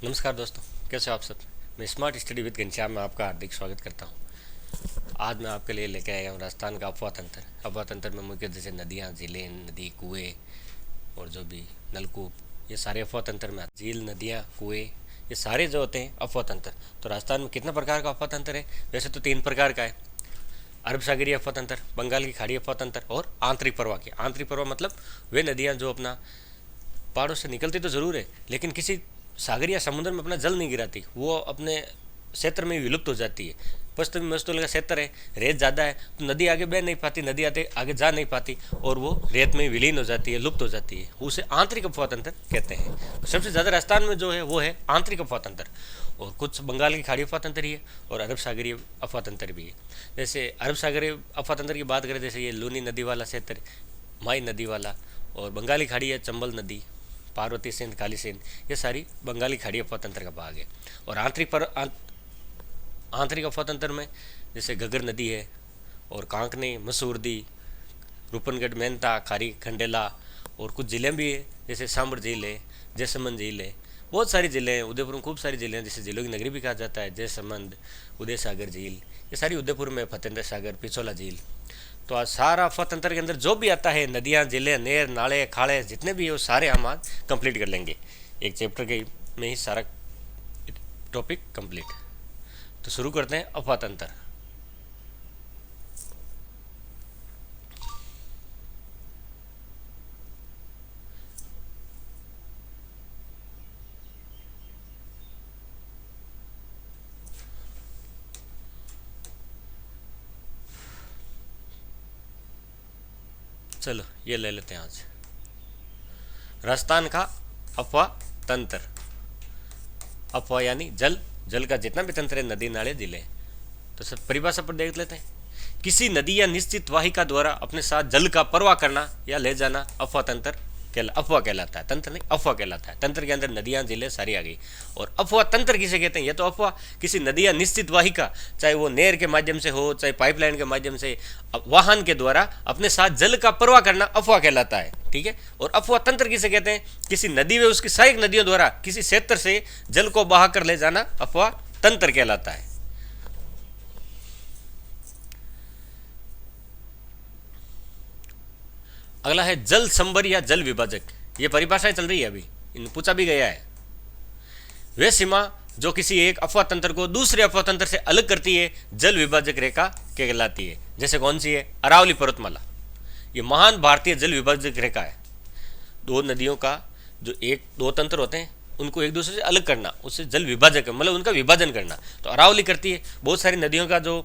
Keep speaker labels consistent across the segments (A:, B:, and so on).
A: नमस्कार दोस्तों, कैसे हो आप सब। मैं स्मार्ट स्टडी विद घनश्याम में आपका हार्दिक स्वागत करता हूँ। आज मैं आपके लिए लेकर आया हूँ राजस्थान का अफवाह तंत्र। अफवाह तंत्र में मुख्य जैसे नदियाँ, झीलें, नदी, कुएँ और जो भी नलकूप, ये सारे अफवाह तंत्र में आते हैं। झील, नदियाँ, कुएँ, ये सारे जो होते हैं अफवाह तंत्र। तो राजस्थान में कितना प्रकार का अफवाह तंत्र है? वैसे तो 3 प्रकार का है। अरब सागरीय अफवाह तंत्र, बंगाल की खाड़ी अफवाह तंत्र और आंतरिक प्रवाह की। आंतरिक प्रवाह मतलब वे नदियाँ जो अपना पहाड़ों से निकलती तो ज़रूर है, लेकिन किसी सागर या समुद्र में अपना जल नहीं गिराती, वो अपने क्षेत्र में विलुप्त हो जाती है। पश्चिमी मस्तूल का क्षेत्र है, रेत ज़्यादा है तो नदी आगे बह नहीं पाती, नदी आगे जा नहीं पाती और वो रेत में विलीन हो जाती है, लुप्त हो जाती है। उसे आंतरिक अफवाह तंत्र कहते हैं। तो सबसे ज़्यादा राजस्थान में जो है वो है आंतरिक अफवाह तंत्र, और कुछ बंगाल की खाड़ी अफवाह तंत्र ही है और अरब सागरीय अफवाह तंत्र भी है। जैसे अरब सागरीय अफवाह तंत्र की बात करें, जैसे ये लूनी नदी वाला क्षेत्र, माई नदी वाला, और बंगाली खाड़ी है चंबल नदी, पार्वती सेन, काली सेन, ये सारी बंगाली खाड़ी अफवाह तंत्र का भाग है। और आंतरिक अफवाह तंत्र में जैसे घग्गर नदी है और कांकने, मसूरदी, रूपनगढ़, मेहनता, खारी, खंडेला, और कुछ ज़िले भी है जैसे सांबर झील है, जयसमंद झील है। बहुत सारी ज़िले हैं, उदयपुर में खूब सारी ज़िले हैं, जैसे ज़िलों की नगरी भी कहा जाता है। जयसमंद, उदय सागर झील, ये सारी उदयपुर में, फतेंद्र सागर, पिछोला झील। तो आज सारा अफवाह तंत्र के अंदर जो भी आता है, नदियाँ, जिले, नहर, नाले, खाड़े, जितने भी है वो सारे हम आज कंप्लीट कर लेंगे। एक चैप्टर के में ही सारा टॉपिक कंप्लीट। तो शुरू करते हैं अफवाह तंत्र। चलो ये ले लेते हैं आज राजस्थान का अफवाह तंत्र। अफवाह यानी जल, जल का जितना भी तंत्र है, नदी, नाले, जिले। तो सब परिभाषा पर देख लेते हैं। किसी नदी या निश्चित वाहिका द्वारा अपने साथ जल का परवाह करना या ले जाना अफवाह तंत्र अफवाह कहलाता है। तंत्र नहीं, अफवाह कहलाता है। तंत्र के अंदर नदियां, जिले सारी आ गई। और अफवाह तंत्र किसे कहते हैं? ये तो अफवाह किसी नदी या निश्चित वाहिका, चाहे वो नहर के माध्यम से हो, चाहे पाइपलाइन के माध्यम से, वाहन के द्वारा अपने साथ जल का परवाह करना अफवाह कहलाता है। ठीक है। और अफवाह तंत्र किसे कहते हैं? किसी नदी व उसकी सहायक नदियों द्वारा किसी क्षेत्र से जल को बहा कर ले जाना अफवाह तंत्र कहलाता है। अगला है जल संभर या जल विभाजक। ये परिभाषाएं चल रही है, अभी इन पूछा भी गया है। वे सीमा जो किसी एक अफवाह तंत्र को दूसरे अफवाह तंत्र से अलग करती है, जल विभाजक रेखा कहलाती है। जैसे कौन सी है? अरावली पर्वतमाला। ये महान भारतीय जल विभाजक रेखा है। दो नदियों का जो एक दो तंत्र होते हैं, उनको एक दूसरे से अलग करना, उससे जल विभाजक है, मतलब उनका विभाजन करना। तो अरावली करती है। बहुत सारी नदियों का जो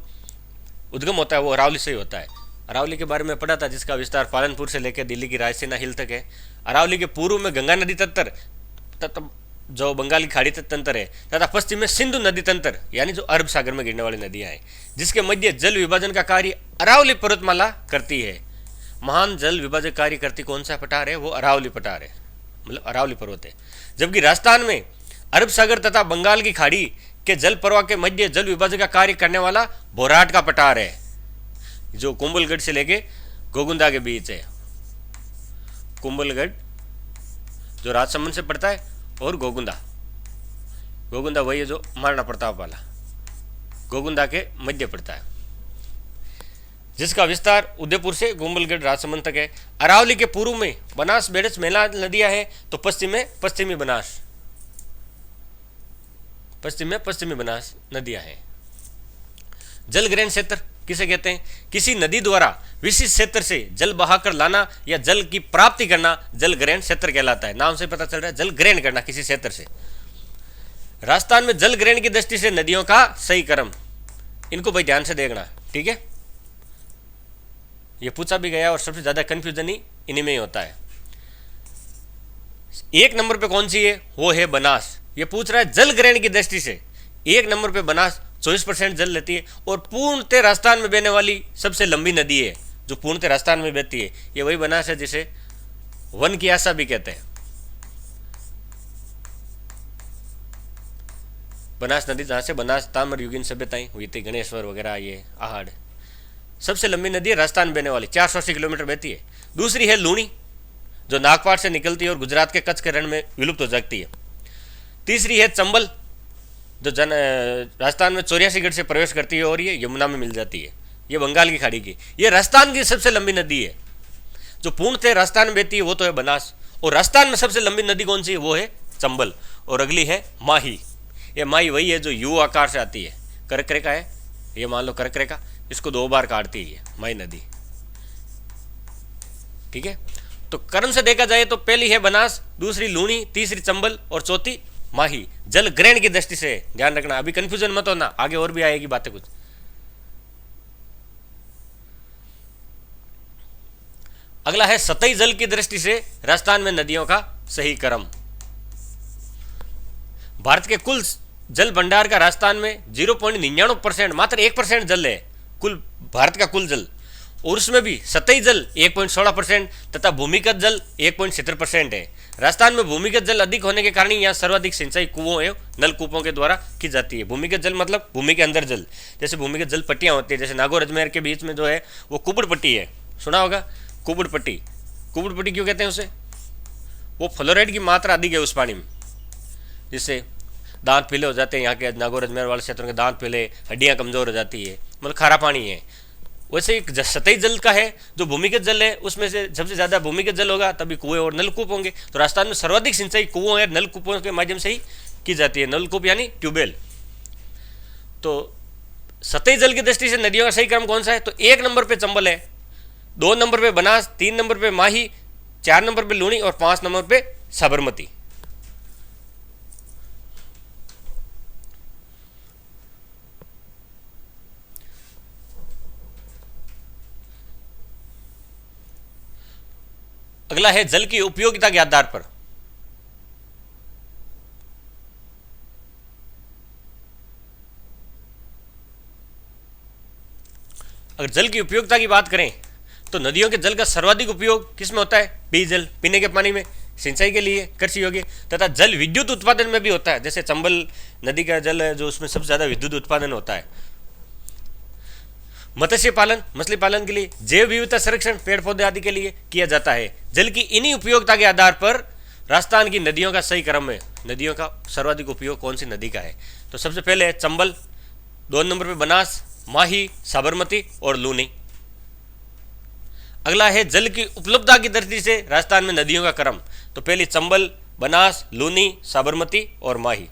A: उद्गम होता है वो अरावली से ही होता है। अरावली के बारे में पढ़ा था, जिसका विस्तार पालनपुर से लेकर दिल्ली की रायसीना हिल तक है। अरावली के पूर्व में गंगा नदी तंत्र जो बंगाली खाड़ी तंत्र है, तथा पश्चिम में सिंधु नदी तंत्र, यानी जो अरब सागर में गिरने वाली नदियां हैं, जिसके मध्य जल विभाजन का कार्य अरावली पर्वतमाला करती है। महान जल विभाजक कार्य करती कौन सा पठार है? वो अरावली पठार है, मतलब अरावली पर्वत है। जबकि राजस्थान में अरब सागर तथा बंगाल की खाड़ी के जल प्रवाह के मध्य जल विभाजन का कार्य करने वाला बोराट का पठार है, जो कुंभलगढ़ से लेके गोगुंदा के बीच है। कुंभलगढ़ जो राजसमंद से पड़ता है, और गोगुंदा वही है जो महाराणा प्रताप वाला, गोगुंदा के मध्य पड़ता है, जिसका विस्तार उदयपुर से कुंभलगढ़ राजसमंद तक है। अरावली के पूर्व में बनास, बेड़च, मेला नदियां हैं, तो पश्चिम में पश्चिमी बनास नदियां हैं। जल ग्रहण क्षेत्र किसे कहते हैं? किसी नदी द्वारा विशिष्ट क्षेत्र से जल बहाकर लाना या जल की प्राप्ति करना जल ग्रहण क्षेत्र कहलाता है। नाम से पता चल रहा है, जल ग्रहण करना किसी क्षेत्र से। राजस्थान में जल ग्रहण की दृष्टि से नदियों का सही क्रम, इनको भाई ध्यान से देखना, ठीक है। ये पूछा भी गया और सबसे ज्यादा कंफ्यूजन ही इन्हीं में ही होता है। एक नंबर पे कौन सी है? वो है बनास। ये पूछ रहा है जल ग्रहण की दृष्टि से। एक नंबर पे बनास 24% जल लेती है, और पूर्णतः राजस्थान में बहने वाली सबसे लंबी नदी है जो पूर्णतः राजस्थान में बहती है। ये वही बनास है जिसे वन की आशा भी कहते हैं। बनास नदी जहां से बनास ताम्र युगीन सभ्यताएं हुई थी, गणेश्वर वगैरह, ये आहड़, सबसे लंबी नदी है राजस्थान बहने वाली, 480 किलोमीटर बहती है। दूसरी है लूणी, जो नागपाट से निकलती है और गुजरात के कच्छ के रण में विलुप्त हो जाती है। तीसरी है चंबल, जो राजस्थान में 84 से प्रवेश करती है और ये यमुना में मिल जाती है। ये बंगाल की खाड़ी की, ये राजस्थान की सबसे लंबी नदी है। जो पूर्णतः राजस्थान में बहती है वो तो है बनास, और राजस्थान में सबसे लंबी नदी कौन सी है, वो है चंबल। और अगली है माही। ये माही वही है जो यू आकार से आती है, कर्क रेखा है, ये मान लो कर्क रेखा, इसको 2 बार काटती है माही नदी। ठीक है, तो क्रम से देखा जाए तो पहली है बनास, दूसरी लूणी, तीसरी चंबल और चौथी माही। जल ग्रहण की दृष्टि से ध्यान रखना, अभी कंफ्यूजन मत होना, आगे और भी आएगी बातें कुछ। अगला है सतही जल की दृष्टि से राजस्थान में नदियों का सही क्रम। भारत के कुल जल भंडार का राजस्थान में 0.99%, मात्र 1% जल है कुल भारत का कुल जल, और उसमें भी सतही जल 1.16% तथा भूमिगत जल 1.70% है। राजस्थान में भूमिगत जल अधिक होने के कारण यहाँ सर्वाधिक सिंचाई कुओं एवं नलकूपों के द्वारा की जाती है। भूमिगत जल मतलब भूमि के अंदर जल, जैसे भूमिगत जल पट्टियाँ होती है, जैसे नागौर अजमेर के बीच में जो है वो कुबड़ पट्टी है, सुना होगा कुबड़ पट्टी। कुबड़ पट्टी क्यों कहते हैं उसे, वो फ्लोराइड की मात्रा अधिक है उस पानी में, जिससे दांत पीले हो जाते हैं। यहाँ के नागौर अजमेर वाले क्षेत्रों के दांत पीले, हड्डियाँ कमजोर हो जाती है, मतलब खारा पानी है। वैसे एक सतही जल का है, जो भूमिगत जल है उसमें से सबसे ज़्यादा भूमिगत जल होगा, तभी कुएं और नलकूप होंगे। तो राजस्थान में सर्वाधिक सिंचाई कुओं और नलकूपों के माध्यम से ही की जाती है, नलकूप यानी ट्यूबवेल। तो सतही जल की दृष्टि से नदियों का सही क्रम कौन सा है, तो 1 नंबर पे चंबल है, 2 नंबर पे बनास, 3 नंबर पे माही, 4 नंबर पे लूणी और 5 नंबर पे साबरमती। अगला है जल की उपयोगिता के आधार पर। अगर जल की उपयोगिता की बात करें तो नदियों के जल का सर्वाधिक उपयोग किसमें होता है, पेयजल, पीने के पानी में, सिंचाई के लिए, कृषि योग्य तथा जल विद्युत उत्पादन में भी होता है। जैसे चंबल नदी का जल है जो उसमें सबसे ज़्यादा विद्युत उत्पादन होता है। मत्स्य पालन, मछली पालन के लिए, जैव विविधता संरक्षण, पेड़ पौधे आदि के लिए किया जाता है। जल की इन्हीं उपयोगिता के आधार पर राजस्थान की नदियों का सही क्रम है, नदियों का सर्वाधिक उपयोग कौन सी नदी का है। तो सबसे पहले है चंबल, 2 नंबर पे बनास, माही, साबरमती और लूनी। अगला है जल की उपलब्धता की दृष्टि से राजस्थान में नदियों का क्रम। तो पहली चंबल, बनास, लूनी, साबरमती और माही।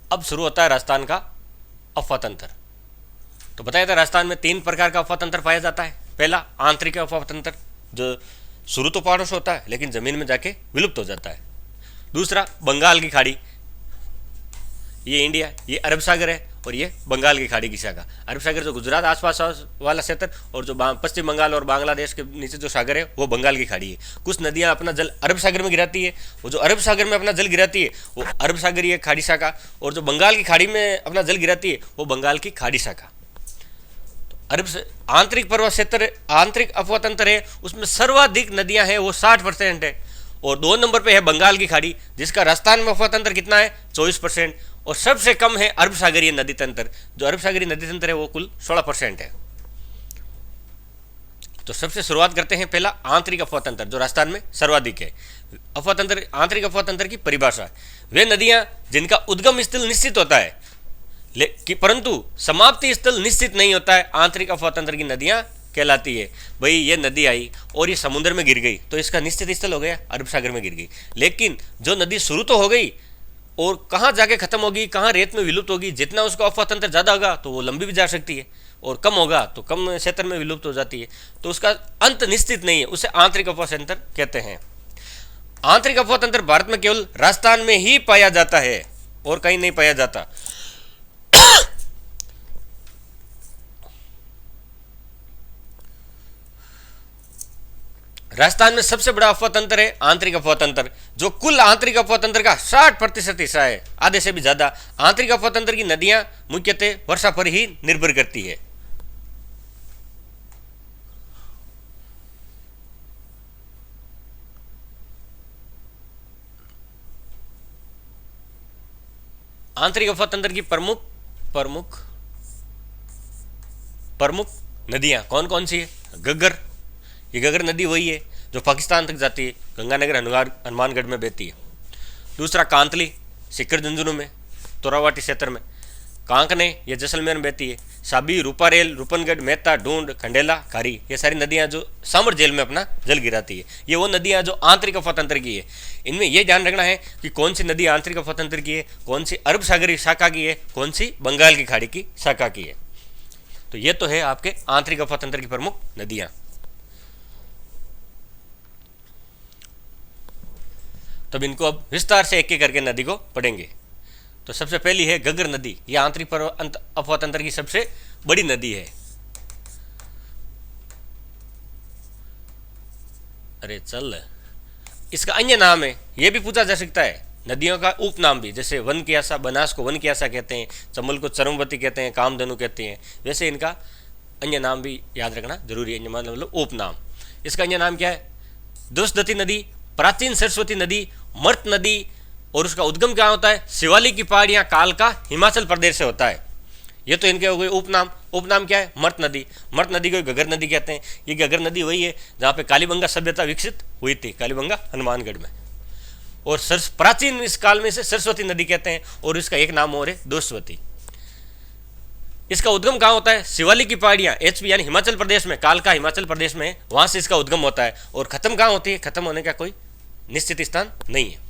A: अब शुरू होता है राजस्थान का अफवाह तंत्र। तो बताया था राजस्थान में 3 प्रकार का अफवाह तंत्र पाया जाता है। पहला आंतरिक अफवाह तंत्र, जो शुरू तो पहाड़ों से होता है लेकिन जमीन में जाके विलुप्त हो जाता है। दूसरा बंगाल की खाड़ी, ये इंडिया, ये अरब सागर है और ये बंगाल की खाड़ी की शाखा। अरब सागर जो गुजरात आसपास वाला क्षेत्र, और जो पश्चिम बंगाल और बांग्लादेश के नीचे जो सागर है वो बंगाल की खाड़ी है। कुछ नदियां अपना जल अरब सागर में गिराती है, वो जो अरब सागर में अपना जल गिराती है वो अरब सागरीय खाड़ी शाखा, और जो बंगाल की खाड़ी में अपना जल गिराती है वो बंगाल की खाड़ी शाखा। अरब से आंतरिक पर्वत क्षेत्र, आंतरिक अफवाह तंत्र है, उसमें सर्वाधिक नदियां हैं, वो 60% है। और 2 नंबर पे है बंगाल की खाड़ी, जिसका राजस्थान में अफवाह तंत्र कितना है, 24%। और सबसे कम है अरब सागरीय नदी तंत्र, जो अरब सागरीय नदी तंत्र है वो कुल 16% है। तो सबसे शुरुआत करते हैं पहला आंतरिक अफवाह तंत्र, जो राजस्थान में सर्वाधिक है। अफवाह तंत्र, आंतरिक अफवाह तंत्र की परिभाषा, वे नदियां जिनका उद्गम स्थल निश्चित होता है परंतु समाप्ति स्थल निश्चित नहीं होता है, आंतरिक अफवाह तंत्र की नदियां कहलाती है। भाई ये नदी आई और ये समुद्र में गिर गई तो इसका निश्चित स्थल हो गया, अरब सागर में गिर गई। लेकिन जो नदी शुरू तो हो गई और कहाँ जाके खत्म होगी, कहाँ रेत में विलुप्त होगी, जितना उसका अफवाह तंत्र ज़्यादा होगा तो वो लंबी भी जा सकती है, और कम होगा तो कम क्षेत्र में विलुप्त हो जाती है। तो उसका अंत निश्चित नहीं है, उसे आंतरिक अफवाह तंत्र कहते हैं। आंतरिक अफवाह तंत्र भारत में केवल राजस्थान में ही पाया जाता है और कहीं नहीं पाया जाता। राजस्थान में सबसे बड़ा अफवाह तंत्र है आंतरिक अफवाह तंत्र, जो कुल आंतरिक अफवाह तंत्र का 60% हिस्सा है, आधे से भी ज्यादा। आंतरिक अफवाह तंत्र की नदियां मुख्यतः वर्षा पर ही निर्भर करती है। आंतरिक अफवाह तंत्र की प्रमुख प्रमुख नदियाँ कौन कौन सी है? घग्गर, ये घग्गर नदी वही है जो पाकिस्तान तक जाती है, गंगानगर हनुमानगढ़ में बहती है। दूसरा कांतली, सीकर झुंझुनू में, तोरावाटी क्षेत्र में। कांकने, ये जैसलमेर में बहती है। साबी, रूपारेल, रूपनगढ़, मेहता, ढूंढ, खंडेला, खारी, ये सारी नदियाँ जो सामर झील में अपना जल गिराती है। ये वो नदियाँ जो आंतरिक अफवातंत्र की है। इनमें यह ध्यान रखना है कि कौन सी नदी आंतरिक अफवातंत्र की है, कौन सी अरब सागरीय शाखा की है, कौन सी बंगाल की खाड़ी की शाखा की है। तो ये तो है आपके आंतरिक अफवातंत्र की प्रमुख नदियाँ। तब इनको अब विस्तार से एक एक करके नदी को पढ़ेंगे। तो सबसे पहली है घग्गर नदी। यह आंतरिक अफवातंत्र की सबसे बड़ी नदी है। अरे चल, इसका अन्य नाम है, यह भी पूछा जा सकता है। नदियों का उपनाम भी, जैसे वन की आशा, बनास को वन की आशा कहते हैं, चंबल को चरमवती कहते हैं, कामधेनु कहते हैं। वैसे इनका अन्य नाम भी याद रखना जरूरी है, मतलब उपनाम। इसका अन्य नाम क्या है? दोषदती नदी, प्राचीन सरस्वती नदी, मर्त नदी। और उसका उद्गम क्या होता है? शिवालिक की पहाड़ियाँ कालका हिमाचल प्रदेश से होता है। ये तो इनके हो गए उपनाम। उपनाम क्या है? मर्त नदी। मर्त नदी को घग्गर नदी कहते हैं। ये घग्गर नदी वही है जहाँ पे कालीबंगा सभ्यता विकसित हुई थी, कालीबंगा हनुमानगढ़ में। और प्राचीन इस काल में से सरस्वती नदी कहते हैं। और इसका एक नाम और है दोषवती। इसका उद्गम कहाँ होता है? शिवालिक की पहाड़ियाँ, HP यानी हिमाचल प्रदेश में, कालका हिमाचल प्रदेश में है, वहाँ से इसका उद्गम होता है। और खत्म कहाँ होती है? खत्म होने का कोई निश्चित स्थान नहीं है।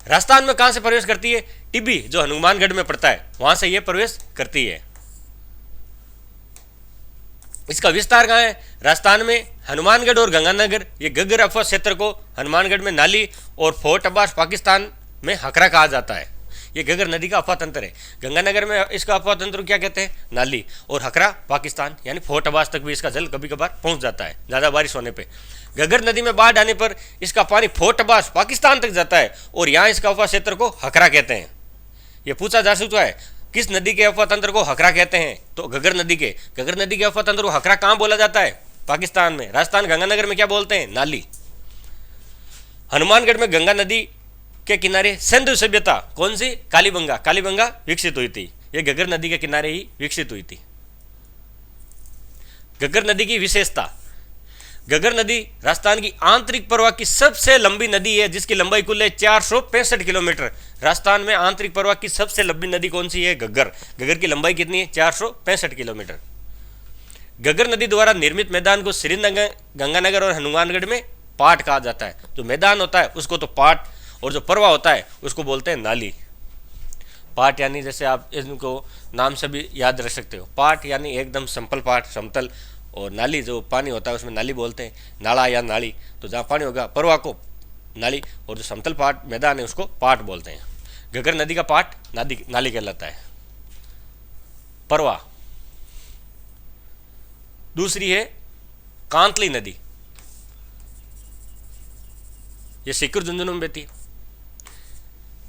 A: राजस्थान में कहाँ से प्रवेश करती है? टिब्बी, जो हनुमानगढ़ में पड़ता है, वहां से यह प्रवेश करती है। इसका विस्तार कहाँ है? राजस्थान में हनुमानगढ़ और गंगानगर, ये घग्गर अफवाह क्षेत्र को हनुमानगढ़ में नाली और फोर्ट अब्बास पाकिस्तान में हकरा कहा जाता है। ये घग्गर नदी का अफवाह तंत्र है। गंगानगर में इसका अफवाह तंत्र क्या कहते हैं? नाली। और हकरा पाकिस्तान यानी फोर्ट अब्बास तक भी इसका जल कभी कभार पहुंच जाता है ज़्यादा बारिश होने पे। घग्गर नदी में बाढ़ आने पर इसका पानी फोर्ट अब्बास पाकिस्तान तक जाता है और यहाँ इसका अफवाह क्षेत्र को हकरा कहते हैं। ये पूछा जा सकता है किस नदी के अफवाह तंत्र को हकरा कहते हैं? तो घग्गर नदी के। घग्गर नदी के अफवाह तंत्र को हकरा कहाँ बोला जाता है? पाकिस्तान में। राजस्थान गंगानगर में क्या बोलते हैं? नाली। हनुमानगढ़ में गंगा नदी के किनारे सिंधु सभ्यता, कौन सी? कालीबंगा। कालीबंगा विकसित हुई थी, ये घग्गर नदी के किनारे ही विकसित हुई थी। घग्गर नदी की विशेषता, घग्गर नदी राजस्थान की आंतरिक प्रवाह की सबसे लंबी नदी है, जिसकी लंबाई कुल है 465 किलोमीटर। राजस्थान में आंतरिक प्रवाह की सबसे लंबी नदी कौन सी है? घग्गर। घग्गर की लंबाई कितनी है? 465 किलोमीटर। घग्गर नदी द्वारा निर्मित मैदान को श्रीनगर, गंगानगर और हनुमानगढ़ में पाट कहा जाता है। जो मैदान होता है उसको तो पाट, और जो प्रवाह होता है उसको बोलते हैं नाली। पाट यानी जैसे आप इनको नाम से भी याद रख सकते हो, पाट यानी एकदम सिंपल पाट, समतल। और नाली जो पानी होता है उसमें नाली बोलते हैं, नाला या नाली। तो जहाँ पानी होगा प्रवाह को नाली, और जो समतल पाट मैदान है उसको पाट बोलते हैं। घग्गर नदी का पाट नाली कहलाता है। प्रवाह। दूसरी है कांतली नदी, ये सीकर झुंझुनू में बहती है।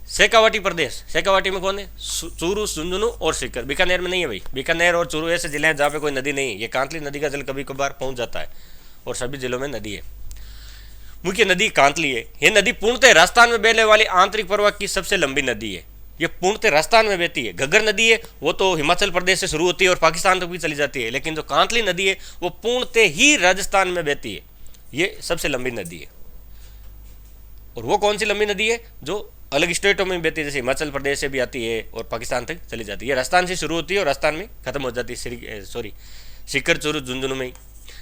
A: शेखावाटी प्रदेश, शेखावाटी में कौन है? चूरू, झुंझुनू और सीकर। बीकानेर में नहीं है भाई, बीकानेर और चूरू ऐसे जिले हैं जहाँ पे कोई नदी नहीं है। ये कांतली नदी का जल कभी कभार पहुंच जाता है और सभी जिलों में नदी है। मुख्य नदी कांतली है। यह नदी पूर्णतः राजस्थान में बहने वाली आंतरिक प्रवाह की सबसे लंबी नदी है। ये पूर्णतः राजस्थान में बहती है। घग्गर नदी है वो तो हिमाचल प्रदेश से शुरू होती है और पाकिस्तान तक भी चली जाती है, लेकिन जो कांतली नदी है वो पूर्णतः ही राजस्थान में बहती है। ये सबसे लंबी नदी है। और वो कौन सी लंबी नदी है? जो अलग स्टेटों में बहती है, जैसे हिमाचल प्रदेश से भी आती है और पाकिस्तान तक चली जाती है। राजस्थान से शुरू होती है और राजस्थान में खत्म हो जाती है, सीकर, चूरू, झुंझुनू में ही।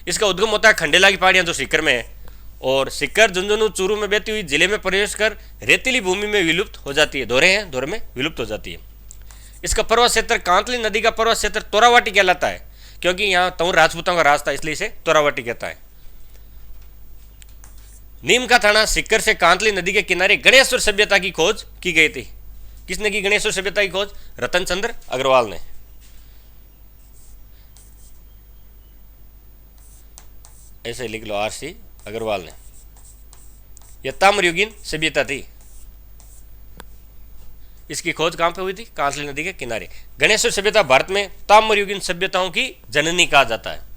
A: इसका उद्गम होता है खंडेला की पहाड़ियाँ जो सीकर में है, और सीकर, झुंझुनू, चूरू में बहती हुई जिले में प्रवेश कर रेतीली भूमि में विलुप्त हो जाती है। दोहरे हैं, दोहरे में विलुप्त हो जाती है। इसका प्रवाह क्षेत्र, कांतली नदी का प्रवाह क्षेत्र तोरावाटी कहलाता है, क्योंकि यहाँ तंवर राजपूतों का राज था, इसलिए इसे तोरावाटी कहता है। नीम का थाना सीकर से कांतली नदी के किनारे गणेश्वर सभ्यता की खोज की गई थी। किसने की गणेश्वर सभ्यता की खोज? रतन चंद्र अग्रवाल ने। ऐसे लिख लो, RC अग्रवाल ने। यह ताम्रयुगीन सभ्यता थी। इसकी खोज कहां पे हुई थी? कांतली नदी के किनारे। गणेश्वर सभ्यता भारत में ताम्रयुगीन सभ्यताओं की जननी कहा जाता है।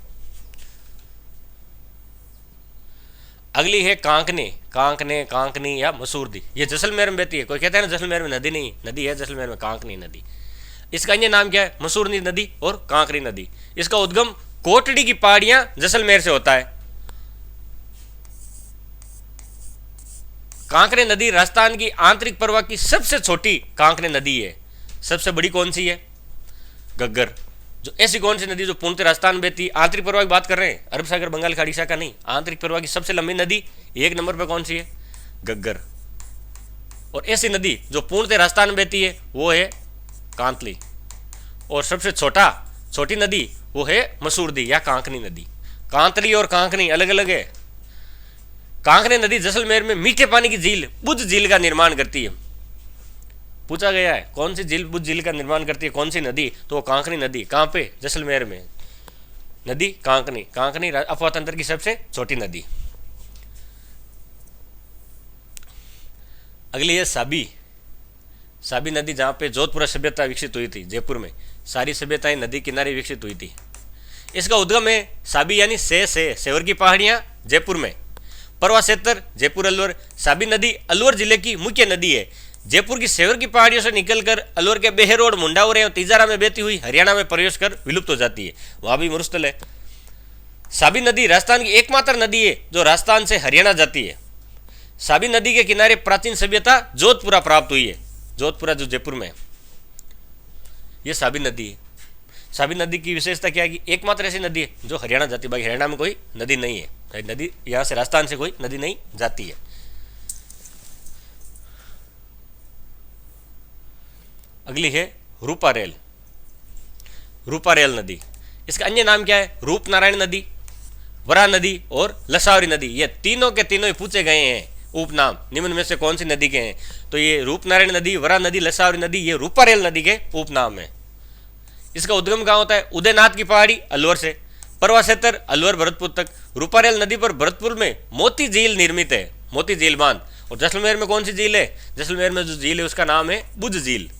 A: अगली है कांकने, कांकने, कांकनी या मसूरदी। ये जैसलमेर में बहती है। कोई कहता है ना जैसलमेर में नदी नहीं, नदी है जैसलमेर में, कांकनी नदी। इसका अन्य नाम क्या है? मसूरनी नदी और कांकरी नदी। इसका उद्गम कोटड़ी की पहाड़ियां जैसलमेर से होता है। कांकरे नदी राजस्थान की आंतरिक प्रवाह की सबसे छोटी कांकरे नदी है। सबसे बड़ी कौन सी है? घग्गर। जो ऐसी कौन सी नदी जो पूर्णतः राजस्थान में बहती, आंतरिक प्रवाह की बात कर रहे हैं, अरब सागर बंगाल खाड़ी शाखा नहीं, आंतरिक प्रवाह की सबसे लंबी नदी 1 नंबर पर कौन सी है? घग्गर। और ऐसी नदी जो पूर्णतः राजस्थान में बहती है वो है कांतली। और सबसे छोटी नदी वो है मसूरदी या कांकनी नदी। कांतली और कांकनी अलग अलग है। कांकरे नदी जैसलमेर में मीठे पानी की झील बुद्ध झील का निर्माण करती है। पूछा गया है कौन सी झील बुद्ध झील का निर्माण करती है, कौन सी नदी? तो वो कांकनी नदी। कहाँ पे? जैसलमेर में नदी कांकनी। कांकनी अफवाह तंत्र की सबसे छोटी नदी। अगली है साबी नदी, जहाँ पे जोधपुर सभ्यता विकसित हुई थी। जयपुर में सारी सभ्यताएं नदी किनारे विकसित हुई थी। इसका उद्गम है साबी यानी सेवर की पहाड़ियां जयपुर में। परवा क्षेत्र जयपुर अलवर। साबी नदी अलवर जिले की मुख्य नदी है। जयपुर की सेवर की पहाड़ियों से निकलकर अलवर के बेहरोड, मुंडावर और तिजारा में बहती हुई हरियाणा में प्रवेश कर विलुप्त हो जाती है। वहां भी मरुस्थल है। साबी नदी राजस्थान की एकमात्र नदी है जो राजस्थान से हरियाणा जाती है। साबी नदी के किनारे प्राचीन सभ्यता जोधपुरा प्राप्त हुई है। जोधपुरा जो जयपुर में है, यह साबी नदी है। साबी नदी की विशेषता क्या है कि एकमात्र ऐसी नदी है जो हरियाणा जाती है। भाई हरियाणा में कोई नदी नहीं है, नदी यहां से राजस्थान से कोई नदी नहीं जाती है। अगली है रूपारेल नदी। इसका अन्य नाम क्या है? रूपनारायण नदी, वरा नदी और लसावरी नदी। ये तीनों के तीनों ही पूछे गए हैं उपनाम। निम्न में से कौन सी नदी के हैं? तो ये रूपनारायण नदी, वरा नदी, लसावरी नदी, ये रूपारेल नदी के उपनाम है। इसका उद्गम कहाँ होता है? उदयनाथ की पहाड़ी अलवर से। परवा क्षेत्र अलवर भरतपुर तक। रूपारेल नदी पर भरतपुर में मोती झील निर्मित है, मोती झील बांध। और जैसलमेर में कौन सी झील है? जैसलमेर में जो झील है उसका नाम है बुद्ध झील।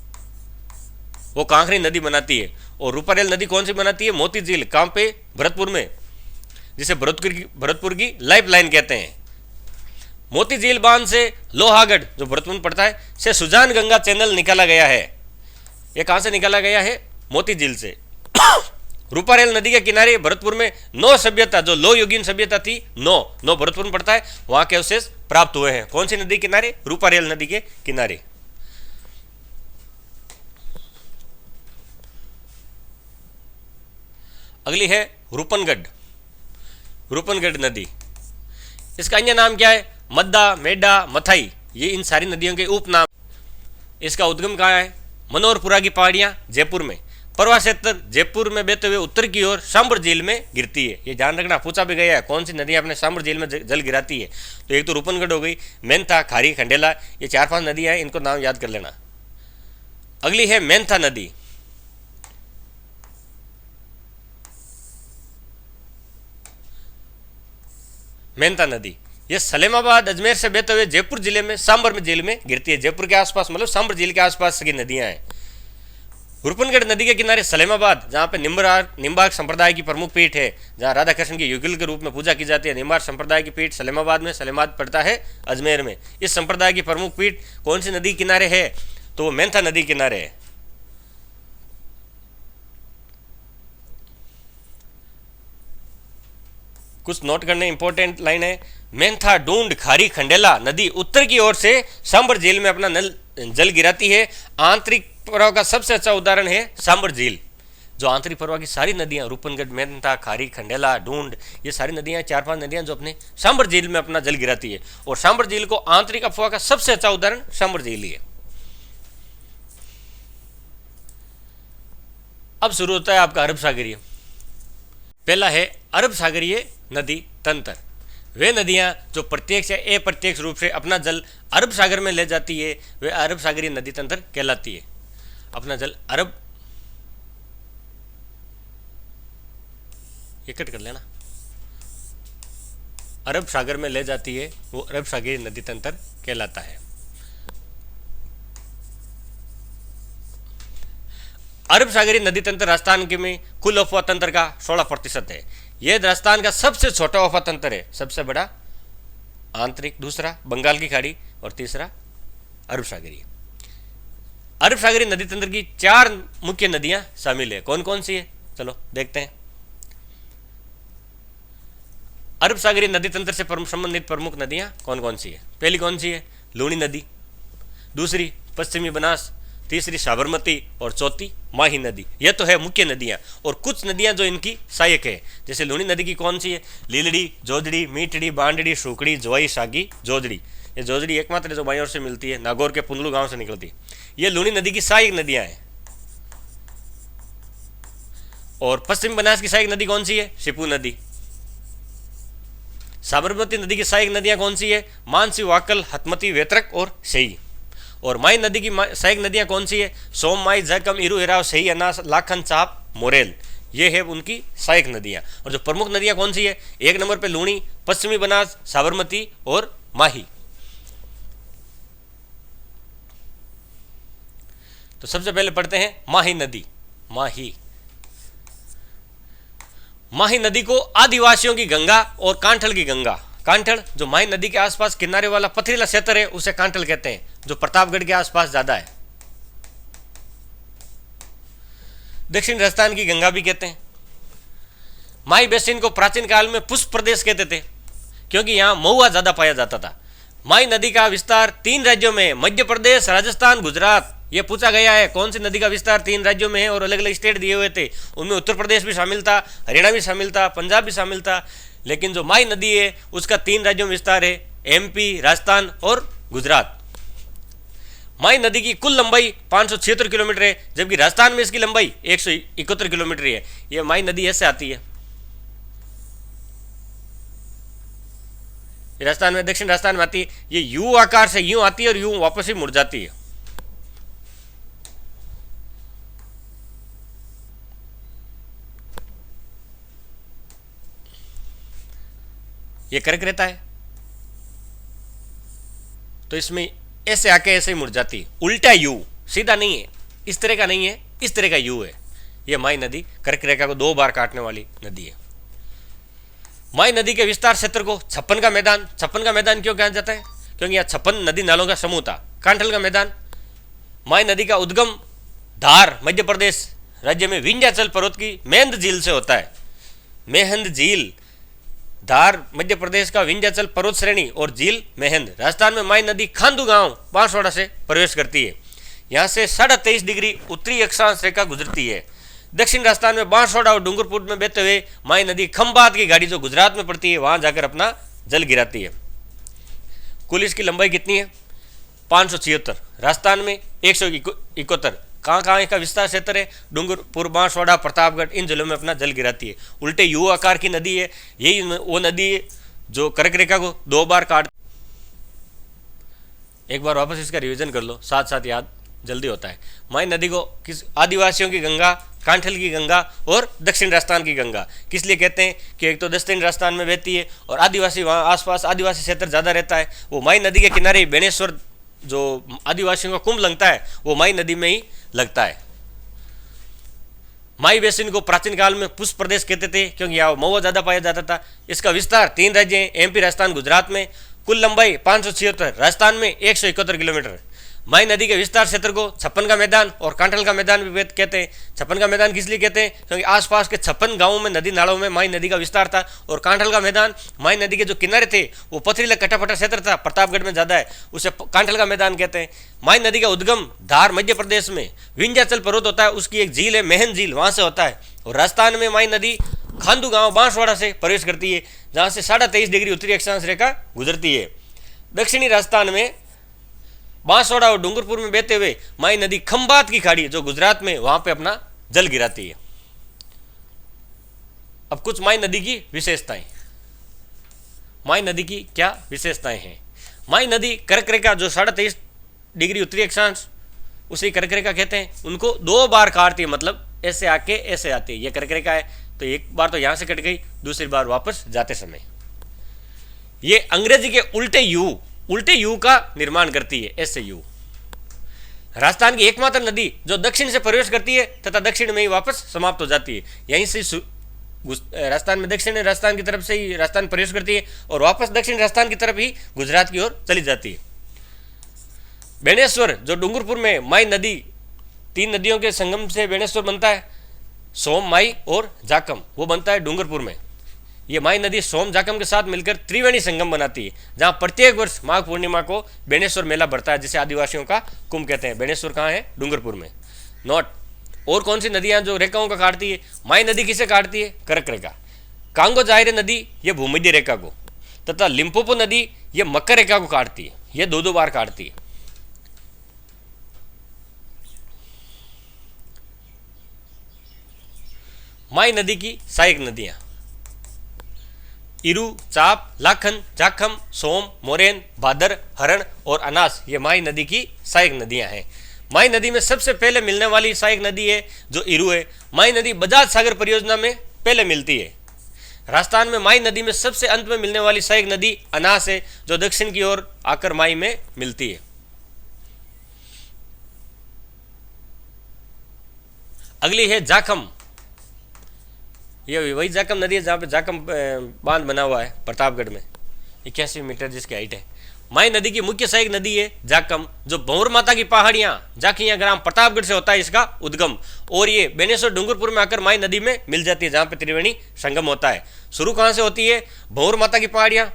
A: वो कांकरी नदी बनाती है। और रूपारेल नदी कौन सी बनाती है? मोती झील। कहाँ पे? भरतपुर में, जिसे भरतपुर की लाइफ लाइन कहते हैं। मोती झील बांध से लोहागढ़ जो भरतपुर में पड़ता है से सुजान गंगा चैनल निकाला गया है। ये कहां से निकाला गया है? मोती झील से। रूपारेल नदी के किनारे भरतपुर में 9 सभ्यता जो लो युगीन सभ्यता थी, 9 भरतपुर में पड़ता है, वहां के अवशेष प्राप्त हुए हैं। कौन सी नदी किनारे? रूपारेल नदी के किनारे। अगली है रूपनगढ़ नदी। इसका अन्य नाम क्या है? मद्दा, मेडा, मथाई, ये इन सारी नदियों के उपनाम। इसका उद्गम कहाँ है? मनोहरपुरा की पहाड़ियां जयपुर में। परवा क्षेत्र जयपुर में बहते हुए उत्तर की ओर सांबर झील में गिरती है। ये ध्यान रखना, पूछा भी गया है कौन सी नदी अपने सांबर झील में जल गिराती है। तो एक तो रूपनगढ़ हो गई, मेंथा, खारी, खंडेला, ये 4-5 नदियां हैं, इनको नाम याद कर लेना। अगली है मेंथा नदी। मेंथा नदी ये सलेमाबाद अजमेर से बहते हुए जयपुर जिले में सांबर में झील में गिरती है। जयपुर के आसपास मतलब सांबर झील के आसपास की नदियां हैं। रूपनगढ़ नदी के किनारे सलेमाबाद, जहाँ पे निम्बार्क संप्रदाय की प्रमुख पीठ है, जहाँ राधा कृष्ण के युगल के रूप में पूजा की जाती है। निम्बार्क संप्रदाय की पीठ सलेमाबाद में, सलेमाबाद पड़ता है अजमेर में। इस संप्रदाय की प्रमुख पीठ कौन सी नदी किनारे है? तो वो मेंथा नदी किनारे है। कुछ नोट करने इंपॉर्टेंट लाइन है। मेंथा, डूंड, खारी, खंडेला नदी उत्तर की ओर से सांबर झील में अपना जल गिराती है। आंतरिक प्रवाह का सबसे अच्छा उदाहरण है सांबर झील। जो आंतरिक प्रवाह की सारी नदियां, रूपनगढ़, मेंथा, खारी, खंडेला, डूंड, ये सारी नदियां 4-5 नदियां जो अपने सांबर झील में अपना जल गिराती है। और सांबर झील को आंतरिक अफवाह का सबसे अच्छा उदाहरण सांबर झील ही है। अब शुरू होता है आपका अरब सागरीय। पहला है अरब सागरीय नदी तंत्र। वे नदियां जो प्रत्यक्ष या अप्रत्यक्ष रूप से अपना जल अरब सागर में ले जाती है, वे अरब सागरीय नदी तंत्र कहलाती है। अपना जल इकट्ठ कर लेना, अरब सागर में ले जाती है, वो अरब सागरीय नदी तंत्र कहलाता है। अरब सागरीय नदी तंत्र राजस्थान के में कुल अफवाह तंत्र का 16% है। यह राजस्थान का सबसे छोटा अफवाह तंत्र है। सबसे बड़ा आंतरिक, दूसरा बंगाल की खाड़ी और तीसरा अरब सागरीय। अरब सागरीय नदी तंत्र की 4 मुख्य नदियां शामिल है। कौन कौन सी है, चलो देखते हैं। अरब सागरीय नदी तंत्र से संबंधित प्रमुख नदियां कौन कौन सी है? पहली कौन सी है? लूणी नदी, दूसरी पश्चिमी बनास, तीसरी साबरमती और चौथी माही नदी। यह तो है मुख्य नदियां। और कुछ नदियां जो इनकी सहायक है, जैसे लूणी नदी की कौन सी है? लीलड़ी, जोजड़ी, मीठड़ी, बांडड़ी, सूखड़ी, जोई, सागी, जोजड़ी। ये जोजड़ी एकमात्र जो बाई ओर से मिलती है, नागौर के पुंदलू गांव से निकलती है। ये लूणी नदी की सहायक नदियां हैं। और पश्चिम बनास की सहायक नदी कौन सी है? शिपू नदी। साबरमती नदी की सहायक नदियां कौन सी है? मानसी, वाकल, हतमती, वेत्रक और सही। और माई नदी की सहायक नदियां कौन सी है? सोम, माई, जकम, इरू, हिराव, सही, अनास, लाखन, चाप, मोरेल। ये है उनकी सहायक नदियां। और जो प्रमुख नदियां कौन सी है? 1 नंबर पे लूणी, पश्चिमी बनास, साबरमती और माही। तो सबसे पहले पढ़ते हैं माही नदी। माही नदी को आदिवासियों की गंगा और कांठल की गंगा, कांठल जो माही नदी के आसपास किनारे वाला पथरीला क्षेत्र है उसे कांठल कहते हैं, जो प्रतापगढ़ के आसपास ज्यादा है। दक्षिण राजस्थान की गंगा भी कहते हैं। माही बेसिन को प्राचीन काल में पुष्प प्रदेश कहते थे, क्योंकि यहाँ महुआ ज्यादा पाया जाता था। माही नदी का विस्तार 3 राज्यों में, मध्य प्रदेश, राजस्थान, गुजरात। ये पूछा गया है कौन सी नदी का विस्तार 3 राज्यों में है, और अलग अलग स्टेट दिए हुए थे। उनमें उत्तर प्रदेश भी शामिल था, हरियाणा भी शामिल था, पंजाब भी शामिल था। लेकिन जो माही नदी है उसका 3 राज्यों में विस्तार है, एमपी, राजस्थान और गुजरात। माही नदी की कुल लंबाई 576 किलोमीटर है, जबकि राजस्थान में इसकी लंबाई 171 किलोमीटर है। यह माही नदी ऐसे आती है, राजस्थान में, दक्षिण राजस्थान में आती है। ये यू आकार से यूं आती है और यूं वापस ही मुड़ जाती है। ये कर्क रहता है तो इसमें ऐसे आके ऐसे ही मुड़ जाती है। उल्टा यू, सीधा नहीं है, इस तरह का नहीं है, इस तरह का यू है। यह माही नदी कर्क रेखा को 2 बार काटने वाली नदी है। माही नदी के विस्तार क्षेत्र को छप्पन का मैदान, छप्पन का मैदान क्यों कहा जाता है? क्योंकि यहाँ 56 नदी नालों का समूह था। कांठल का मैदान, माही नदी का उद्गम धार मध्य प्रदेश राज्य में विंध्याचल पर्वत की मेहंद झील से होता है। मेहंद झील, धार मध्य प्रदेश का विंध्याचल पर्वत श्रेणी और झील मेहंद। राजस्थान में माही नदी खांदू गांव बांसवाड़ा से प्रवेश करती है। यहाँ से 23.5 डिग्री उत्तरी अक्षांश रेखा गुजरती है। दक्षिण राजस्थान में बांसवाड़ा और डूंगरपुर में बहते हुए माही नदी खंभात की घाटी जो गुजरात में पड़ती है वहां जाकर अपना जल गिराती है। कुल इसकी लंबाई कितनी है? 576। राजस्थान में 171। कहाँ इसका विस्तार क्षेत्र है? डूंगरपुर, बांसवाड़ा, प्रतापगढ़, इन जिलों में अपना जल गिराती है। उल्टे यू आकार की नदी है। यही वो नदी है जो कर्क रेखा को 2 बार काट। एक बार वापस इसका रिवीजन कर लो, साथ साथ याद जल्दी होता है। माही नदी को किस आदिवासियों की गंगा, कांठल की गंगा और दक्षिण राजस्थान की गंगा किस लिए कहते हैं? कि एक तो दक्षिण राजस्थान में बहती है और आदिवासी वहाँ आसपास आदिवासी क्षेत्र ज़्यादा रहता है। वो माही नदी के किनारे बेणेश्वर जो आदिवासियों का कुंभ लगता है वो माही नदी में ही लगता है। माही बेसिन को प्राचीन काल में पुष्प प्रदेश कहते थे, क्योंकि यहाँ महुआ ज्यादा पाया जाता था। इसका विस्तार 3 राज्य हैं, एमपी, राजस्थान, गुजरात में। कुल लंबाई 576, राजस्थान में 171 किलोमीटर। माही नदी के विस्तार क्षेत्र को छप्पन का मैदान और कांठल का मैदान भी कहते हैं। छप्पन का मैदान किस लिए कहते हैं? क्योंकि आसपास के 56 गांवों में नदी नालों में माही नदी का विस्तार था। और कांठल का मैदान, माही नदी के जो किनारे थे वो पथरीला कटाफटा क्षेत्र था, प्रतापगढ़ में ज्यादा है, उसे कांठल का मैदान कहते हैं। माही नदी का उद्गम धार मध्य प्रदेश में विंध्याचल पर्वत होता है, उसकी एक झील है मेहंद झील, वहां से होता है। और राजस्थान में माही नदी खांदू गांव बांसवाड़ा से प्रवेश करती है, जहां से 23.5 डिग्री उत्तरी अक्षांश रेखा गुजरती है। दक्षिणी राजस्थान में बांसवाड़ा और डूंगरपुर में बहते हुए माही नदी खंभात की खाड़ी जो गुजरात में वहां पे अपना जल गिराती है। अब कुछ माही नदी की विशेषताएं। माही नदी की क्या विशेषताएं हैं? माही नदी कर्क रेखा जो 23.5 डिग्री उत्तरी अक्षांश, उसे कर्क रेखा कहते हैं। उनको 2 बार काटती है, मतलब ऐसे आके ऐसे आती है। ये कर्क रेखा है तो एक बार तो यहां से कट गई, दूसरी बार वापस जाते समय ये अंग्रेजी के उल्टे यू का निर्माण करती है, ऐसे यू। राजस्थान की एकमात्र नदी जो दक्षिण से प्रवेश करती है तथा दक्षिण में ही वापस समाप्त हो जाती है। यहीं से राजस्थान में दक्षिण राजस्थान की तरफ से ही राजस्थान प्रवेश करती है और वापस दक्षिण राजस्थान की तरफ ही गुजरात की ओर चली जाती है। बेणेश्वर जो डूंगरपुर में माही नदी तीन नदियों के संगम से बेणेश्वर बनता है, सोम, माई और जाकम, वो बनता है डूंगरपुर में। ये माई नदी सोम जाकम के साथ मिलकर त्रिवेणी संगम बनाती है, जहाँ प्रत्येक वर्ष माघ पूर्णिमा को बेणेश्वर मेला बढ़ता है, जिसे आदिवासियों का कुंभ कहते हैं। बेणेश्वर कहाँ है? डूंगरपुर में। नोट, और कौन सी नदियाँ जो रेखाओं का काटती है? माई नदी किसे काटती है? कर्क रेखा। कांगो जाहिर नदी ये भूमध्य रेखा को, तथा लिम्पोपो नदी ये मकर रेखा को काटती है, ये दो दो बार काटती है। माई नदी की सहायक नदियाँ इरू, चाप, लाखन, जाखम, सोम, मोरेन, भादर, हरण और अनास, ये माई नदी की सहायक नदियां हैं। माई नदी में सबसे पहले मिलने वाली सहायक नदी है जो इरू है। माई नदी बजाज सागर परियोजना में पहले मिलती है। राजस्थान में माई नदी में सबसे अंत में मिलने वाली सहायक नदी अनास है, जो दक्षिण की ओर आकर माई में मिलती है। अगली है जाखम। ये वही जाकम नदी है जहाँ पे जाकम बांध बना हुआ है प्रतापगढ़ में, 81 मीटर जिसकी हाइट है। माई नदी की मुख्य सहायक नदी है जाकम, जो भंवर माता की पहाड़ियाँ जाखिया ग्राम प्रतापगढ़ से होता है इसका उद्गम, और ये बेणेश्वर डूंगरपुर में आकर माई नदी में मिल जाती है, जहाँ पे त्रिवेणी संगम होता है। शुरू कहाँ से होती है? भंवर माता की पहाड़ियाँ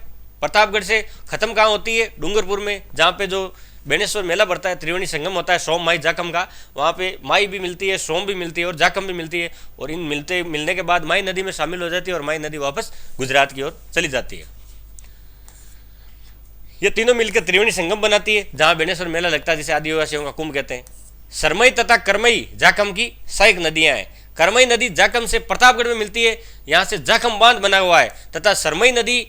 A: प्रतापगढ़ से। खत्म कहाँ होती है? डूंगरपुर में, जहाँ पे जो बेणेश्वर मेला बढ़ता है, त्रिवेणी संगम होता है सोम, माई, जाकम का। वहाँ पे माई भी मिलती है, सोम भी मिलती है और जाकम भी मिलती है, और इन मिलने के बाद माई नदी में शामिल हो जाती है और माई नदी वापस गुजरात की ओर चली जाती है। ये तीनों मिलकर त्रिवेणी संगम बनाती है, जहाँ बेणेश्वर मेला लगता है, जिसे आदिवासियों का कुंभ कहते हैं। सरमई तथा करमई जाकम की सहायक नदियाँ हैं। करमई नदी जाकम से प्रतापगढ़ में मिलती है, यहाँ से जाकम बांध बना हुआ है, तथा सरमई नदी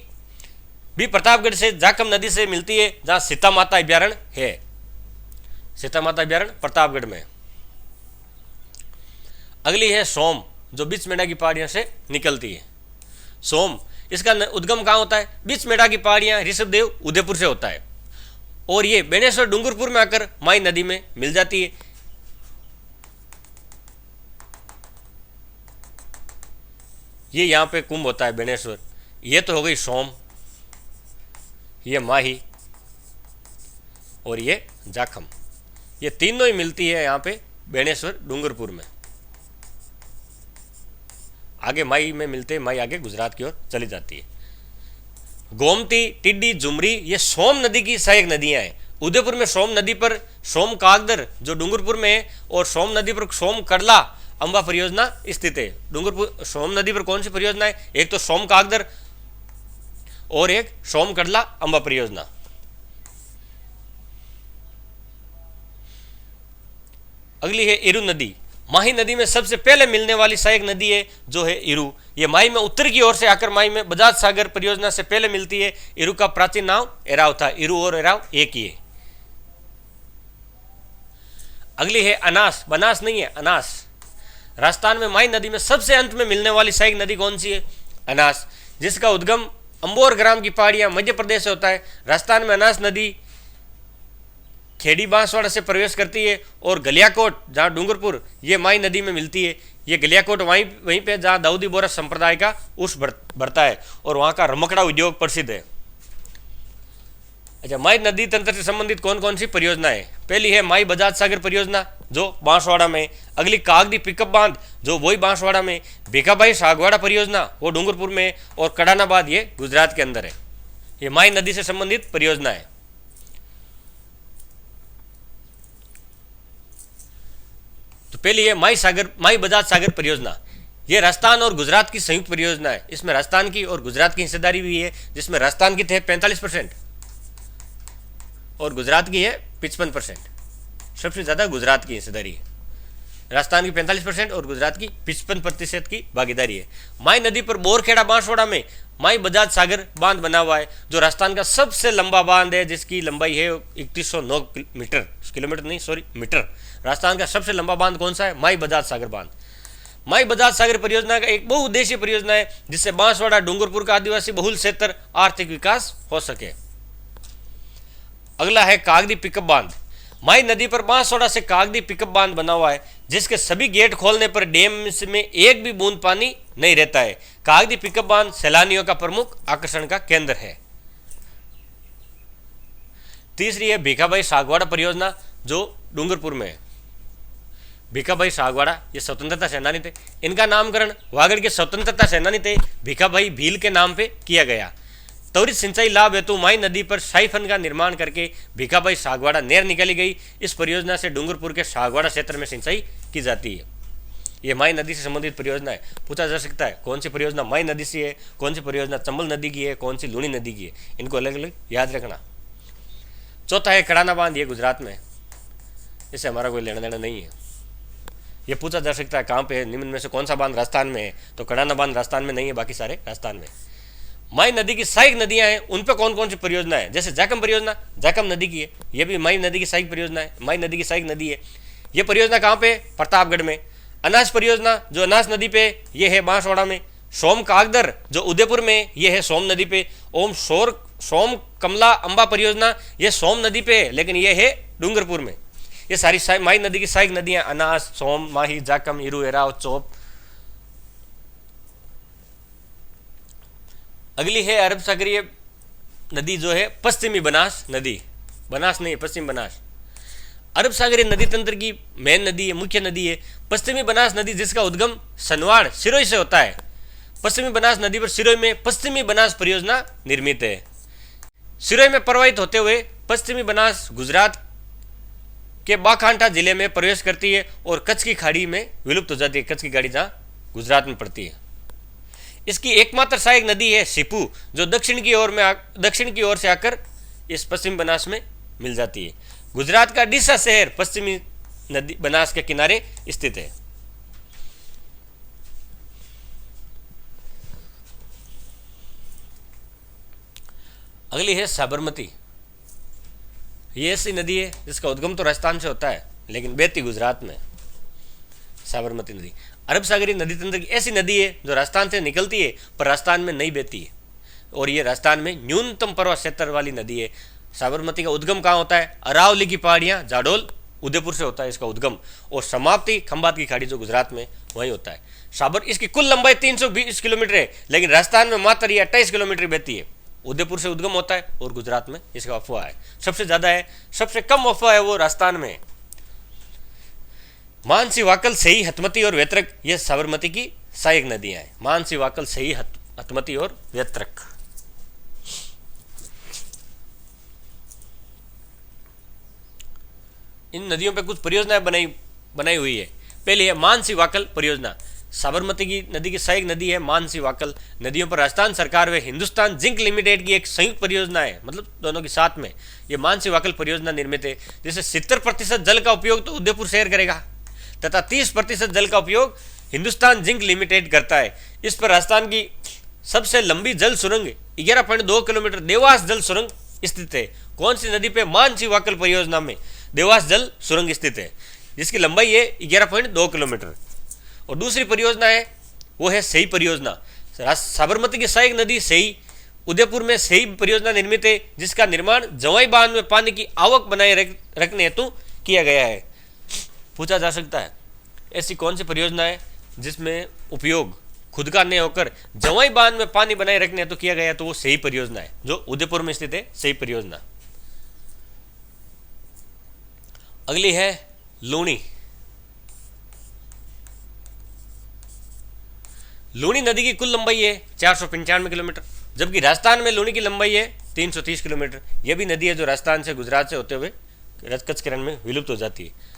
A: भी प्रतापगढ़ से जाकम नदी से मिलती है, जहाँ सीता माता अभ्यारण्य है। सीता माता अभ्यारण्य प्रतापगढ़ में। अगली है सोम, जो बीच मेढ़ा की पहाड़ियों से निकलती है। सोम, इसका उद्गम कहाँ होता है? बीच मेढ़ा की पहाड़ियाँ ऋषभदेव उदयपुर से होता है, और ये बेणेश्वर डूंगरपुर में आकर माई नदी में मिल जाती है। ये यहाँ पे कुंभ होता है बेणेश्वर। ये तो हो गई सोम, ये माही और ये जाखम, ये तीनों ही मिलती है यहाँ पे बेणेश्वर डूंगरपुर में। आगे माई में मिलते, माई आगे गुजरात की ओर चली जाती है। गोमती, टिड्डी, झुमरी, ये सोम नदी की सहायक नदियां हैं। उदयपुर में सोम नदी पर सोम कागदर जो डूंगरपुर में है, और सोम नदी पर सोम करला अंबा परियोजना स्थित है। डूंगरपुर सोम नदी पर कौन सी परियोजना है? एक तो सोम कागदर और एक सोम करला अंबा परियोजना। अगली है इरू नदी। माही नदी में सबसे पहले मिलने वाली सहायक नदी है जो है इरू। ये माई में उत्तर की ओर से आकर माई में बजाज सागर परियोजना से पहले मिलती है। इरू का प्राचीन नाम एराव था। इरू और एराव एक ही है। अगली है अनास। बनास नहीं है, अनास। राजस्थान में माई नदी में सबसे अंत में मिलने वाली सहायक नदी कौन सी है? अनास, जिसका उद्गम अंबोर ग्राम की पहाड़ियां मध्य प्रदेश से होता है। राजस्थान में अनास नदी खेड़ी बांसवाड़ा से प्रवेश करती है, और गलियाकोट जहाँ डूंगरपुर ये माई नदी में मिलती है। ये गलियाकोट वहीं पे जहाँ दाऊदी बोरा संप्रदाय का उर्स बढ़ता है, और वहाँ का रमकड़ा उद्योग प्रसिद्ध है। अच्छा, माई नदी तंत्र से संबंधित कौन कौन सी परियोजना है? पहली है माई बजाज सागर परियोजना जो बांसवाड़ा में। अगली कागदी पिकअप बांध जो वही बांसवाड़ा में। भीखाबाई सागवाड़ा परियोजना वो डूंगरपुर में, और कड़ानाबाद ये गुजरात के अंदर है। ये माई नदी से संबंधित परियोजना है। तो पहली है माई बजाज सागर परियोजना। ये राजस्थान और गुजरात की संयुक्त परियोजना है। इसमें राजस्थान की और गुजरात की हिस्सेदारी भी है, जिसमें राजस्थान की है 45% और गुजरात की है 55%। सबसे ज़्यादा गुजरात की हिस्सेदारी है। राजस्थान की 45% और गुजरात की 55% की भागीदारी है। माई नदी पर बोरखेड़ा बांसवाड़ा में माई बजाज सागर बांध बना हुआ है, जो राजस्थान का सबसे लंबा बांध है, जिसकी लंबाई है 3109 मीटर। किलोमीटर नहीं, सॉरी, मीटर। राजस्थान का सबसे लंबा बांध कौन सा है? माई बजाज सागर बांध। माई बजाज सागर परियोजना का एक बहुउद्देशीय परियोजना है, जिससे बांसवाड़ा डूंगरपुर का आदिवासी बहुल क्षेत्र आर्थिक विकास हो सके। अगला है कागदी पिकअप बांध। माई नदी पर बांसवाड़ा से कागदी पिकअप बांध बना हुआ है, जिसके सभी गेट खोलने पर डैम में एक भी बूंद पानी नहीं रहता है। कागदी पिकअप बांध सैलानियों का प्रमुख आकर्षण का केंद्र है। तीसरी है भीखाबाई सागवाड़ा परियोजना जो डूंगरपुर में है। भीखाभाई सागवाड़ा ये स्वतंत्रता सेनानी थे। इनका नामकरण वागड़ के स्वतंत्रता सेनानी थे भीखाभाई भील के नाम पे किया गया। त्वरित सिंचाई लाभ हेतु माई नदी पर साइफन का निर्माण करके भीखाभाई सागवाड़ा नहर निकाली गई। इस परियोजना से डूंगरपुर के सागवाड़ा क्षेत्र में सिंचाई की जाती है। ये माई नदी से संबंधित परियोजना है। पूछा जा सकता है कौन सी परियोजना माई नदी से है, कौन सी परियोजना चंबल नदी की है, कौन सी लूणी नदी की है, इनको अलग अलग याद रखना। चौथा है कड़ाना बांध, ये गुजरात में, इससे हमारा कोई लेना देना नहीं है। ये पूछा जा सकता है कहाँ पे है, निम्न में से कौन सा बांध राजस्थान में है, तो कड़ाना बांध राजस्थान में नहीं है, बाकी सारे राजस्थान में। माई नदी की सहायक नदियां हैं, उन पर कौन कौन सी परियोजना है, जैसे जाकम परियोजना जाकम नदी की है, ये भी माई नदी की सहायक परियोजना है, माई नदी की सहायक नदी है। ये परियोजना कहाँ पे, प्रतापगढ़ में। अनाज परियोजना जो अनाज नदी पे, ये है बांसवाड़ा में। सोम कागदर जो उदयपुर में, ये है सोम नदी पे। सोम कमला अंबा परियोजना ये सोम नदी पे है, लेकिन ये है डूंगरपुर में। ये सारी माई नदी की सहायक नदियां अनाज, सोम, माही, जाकम, इरू, एराव, चोप। अगली है अरब सागरीय नदी जो है पश्चिमी बनास नदी, बनास नहीं पश्चिम बनास। अरब सागरीय नदी तंत्र की मेन नदी है, मुख्य नदी है पश्चिमी बनास नदी, जिसका उद्गम सनवाड़ सिरोही से होता है। पश्चिमी बनास नदी पर सिरोही में पश्चिमी बनास परियोजना निर्मित है। सिरोही में प्रवाहित होते हुए पश्चिमी बनास गुजरात के बाकांठा जिले में प्रवेश करती है और कच्छ की खाड़ी में विलुप्त हो जाती है। कच्छ की खाड़ी जहाँ गुजरात में पड़ती है। इसकी एकमात्र सहायक नदी है सिपू, जो दक्षिण की ओर से आकर इस पश्चिम बनास में मिल जाती है। गुजरात का डीसा शहर पश्चिमी नदी बनास के किनारे स्थित है। अगली है साबरमती। ये ऐसी नदी है जिसका उद्गम तो राजस्थान से होता है, लेकिन बहती गुजरात में। साबरमती नदी अरब सागरीय नदी तंत्र की ऐसी नदी है जो राजस्थान से निकलती है पर राजस्थान में नहीं बहती है, और ये राजस्थान में न्यूनतम पर्वत क्षेत्र वाली नदी है। साबरमती का उद्गम कहाँ होता है, अरावली की पहाड़ियाँ, जाडोल, उदयपुर से होता है इसका उद्गम, और समाप्ति खंबात की खाड़ी जो गुजरात में वहीं होता है। इसकी कुल लंबाई 320 किलोमीटर है, लेकिन राजस्थान में मात्र ये 28 किलोमीटर बहती है। उदयपुर से उद्गम होता है और गुजरात में इसका अफवाह है सबसे ज्यादा है, सबसे कम अफवाह है वो राजस्थान में। मानसी, वाकल, सही, हतमती और वेत्रक ये साबरमती की सहायक नदियां हैं। मानसी, वाकल, सही, हतमती और वेत्रक। इन नदियों पे कुछ परियोजनाएं बनाई हुई है। पहली है मानसी वाकल परियोजना। साबरमती की नदी की सहायक नदी है मानसी वाकल। नदियों पर राजस्थान सरकार व हिंदुस्तान जिंक लिमिटेड की एक संयुक्त परियोजना है, मतलब दोनों के साथ में ये मानसी वाकल परियोजना निर्मित है, जिससे 70% जल का उपयोग तो उदयपुर शहर करेगा तथा 30% जल का उपयोग हिंदुस्तान जिंक लिमिटेड करता है। इस पर राजस्थान की सबसे लंबी जल सुरंग 11.2 किलोमीटर देवास जल सुरंग स्थित है। कौन सी नदी पे, मानसी वाकल परियोजना में देवास जल सुरंग स्थित है, जिसकी लंबाई है 11.2 किलोमीटर। और दूसरी परियोजना है वो है सही परियोजना। साबरमती की सहायक नदी सही, उदयपुर में सही परियोजना निर्मित है, जिसका निर्माण जवाई बांध में पानी की आवक बनाए रखने हेतु किया गया है। पूछा जा सकता है ऐसी कौन सी परियोजना है जिसमें उपयोग खुद का नहीं होकर जवाई बांध में पानी बनाए रखने हेतु किया गया, तो वो सही परियोजना है जो उदयपुर में स्थित है, सही परियोजना। अगली है लूणी। लूणी नदी की कुल लंबाई है 495 किलोमीटर, जबकि राजस्थान में लूणी की लंबाई है 330 किलोमीटर। यह भी नदी है जो राजस्थान से गुजरात से होते हुए कच्छ के रण में विलुप्त हो जाती है।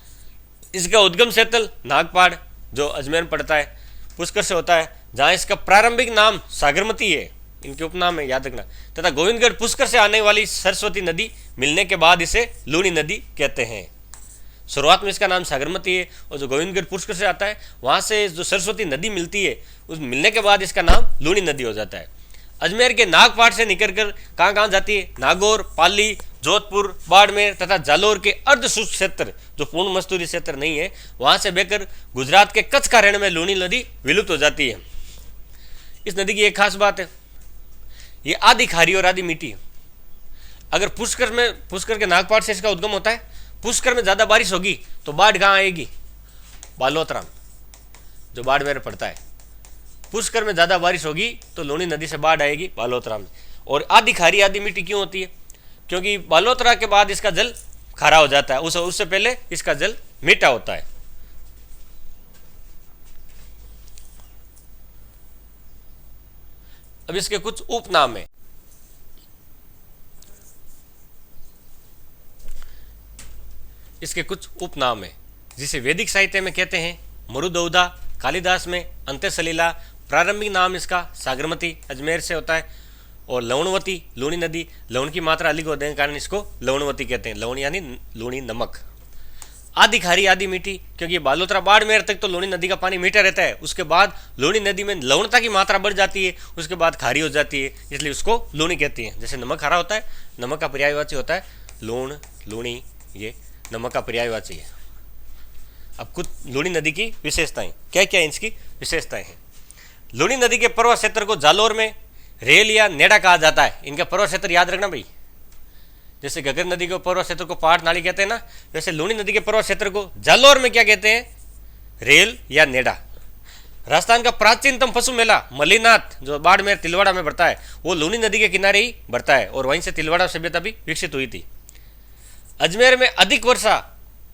A: इसका उद्गम स्थल नागपाड़ जो अजमेर में पड़ता है, पुष्कर से होता है, जहाँ इसका प्रारंभिक नाम सागरमती है, इनके उपनाम है याद रखना, तथा गोविंदगढ़ पुष्कर से आने वाली सरस्वती नदी मिलने के बाद इसे लूणी नदी कहते हैं। शुरुआत में इसका नाम सागरमती है, और जो गोविंदगढ़ पुष्कर से आता है वहाँ से जो सरस्वती नदी मिलती है, उस मिलने के बाद इसका नाम लूणी नदी हो जाता है। अजमेर के नागपाड़ से निकलकर कहाँ कहाँ जाती है, नागौर, पाली, जोधपुर, बाड़मेर तथा जालोर के अर्ध शुष्क क्षेत्र जो पूर्ण मस्तूरी क्षेत्र नहीं है, वहाँ से बहकर गुजरात के कच्छ का रण में लूणी नदी विलुप्त हो जाती है। इस नदी की एक खास बात है, ये आधी खारी और आधी मीठी। अगर पुष्कर के नागपाड़ से इसका उद्गम होता है, पुष्कर में ज़्यादा बारिश होगी तो बाढ़ कहाँ आएगी, बालोतरा जो बाड़मेर पड़ता है। पुष्कर में ज़्यादा बारिश होगी तो लूणी नदी से बाढ़ आएगी बालोतरा में। और आधी खारी आधी मीठी क्यों होती है, क्योंकि बालोतरा के बाद इसका जल खारा हो जाता है, उससे पहले इसका जल मीठा होता है। अब इसके कुछ उपनाम है। इसके कुछ उपनाम है जिसे वैदिक साहित्य में कहते हैं मरुदौदा, कालिदास में अंत्य सलीला, प्रारंभिक नाम इसका सागरमती अजमेर से होता है, और लवणवती लूणी नदी, लवण की मात्रा अधिक होने के कारण इसको लवणवती कहते हैं, लवण यानी लूणी नमक। आधी खारी आधी मीठी, क्योंकि बालोतरा बाड़मेर तक तो लूणी नदी का पानी मीठा रहता है, उसके बाद लूणी नदी में लवणता की मात्रा बढ़ जाती है, उसके बाद खारी हो जाती है, इसलिए उसको लूणी कहती है। जैसे नमक हरा होता है, नमक का पर्यायवाची होता है लूण, लूणी, ये नमक का पर्यायवाची है। अब कुछ लूणी नदी की विशेषताएं, क्या क्या इसकी विशेषताएं हैं। लूणी नदी के पर्वत क्षेत्र को जालोर में रेल या नेड़ा कहा जाता है। इनका पर्वत क्षेत्र याद रखना भाई, जैसे घग्गर नदी के पर्वत क्षेत्र को पहाड़ नाली कहते हैं ना, वैसे लूणी नदी के पर्वत क्षेत्र को जालोर में क्या कहते हैं, रेल या नेड़ा। राजस्थान का प्राचीनतम पशु मेला मल्लीनाथ जो बाड़मेर तिलवाड़ा में बढ़ता है, वो लूणी नदी के किनारे ही बढ़ता है, और वहीं से तिलवाड़ा सभ्यता भी विकसित हुई थी। अजमेर में अधिक वर्षा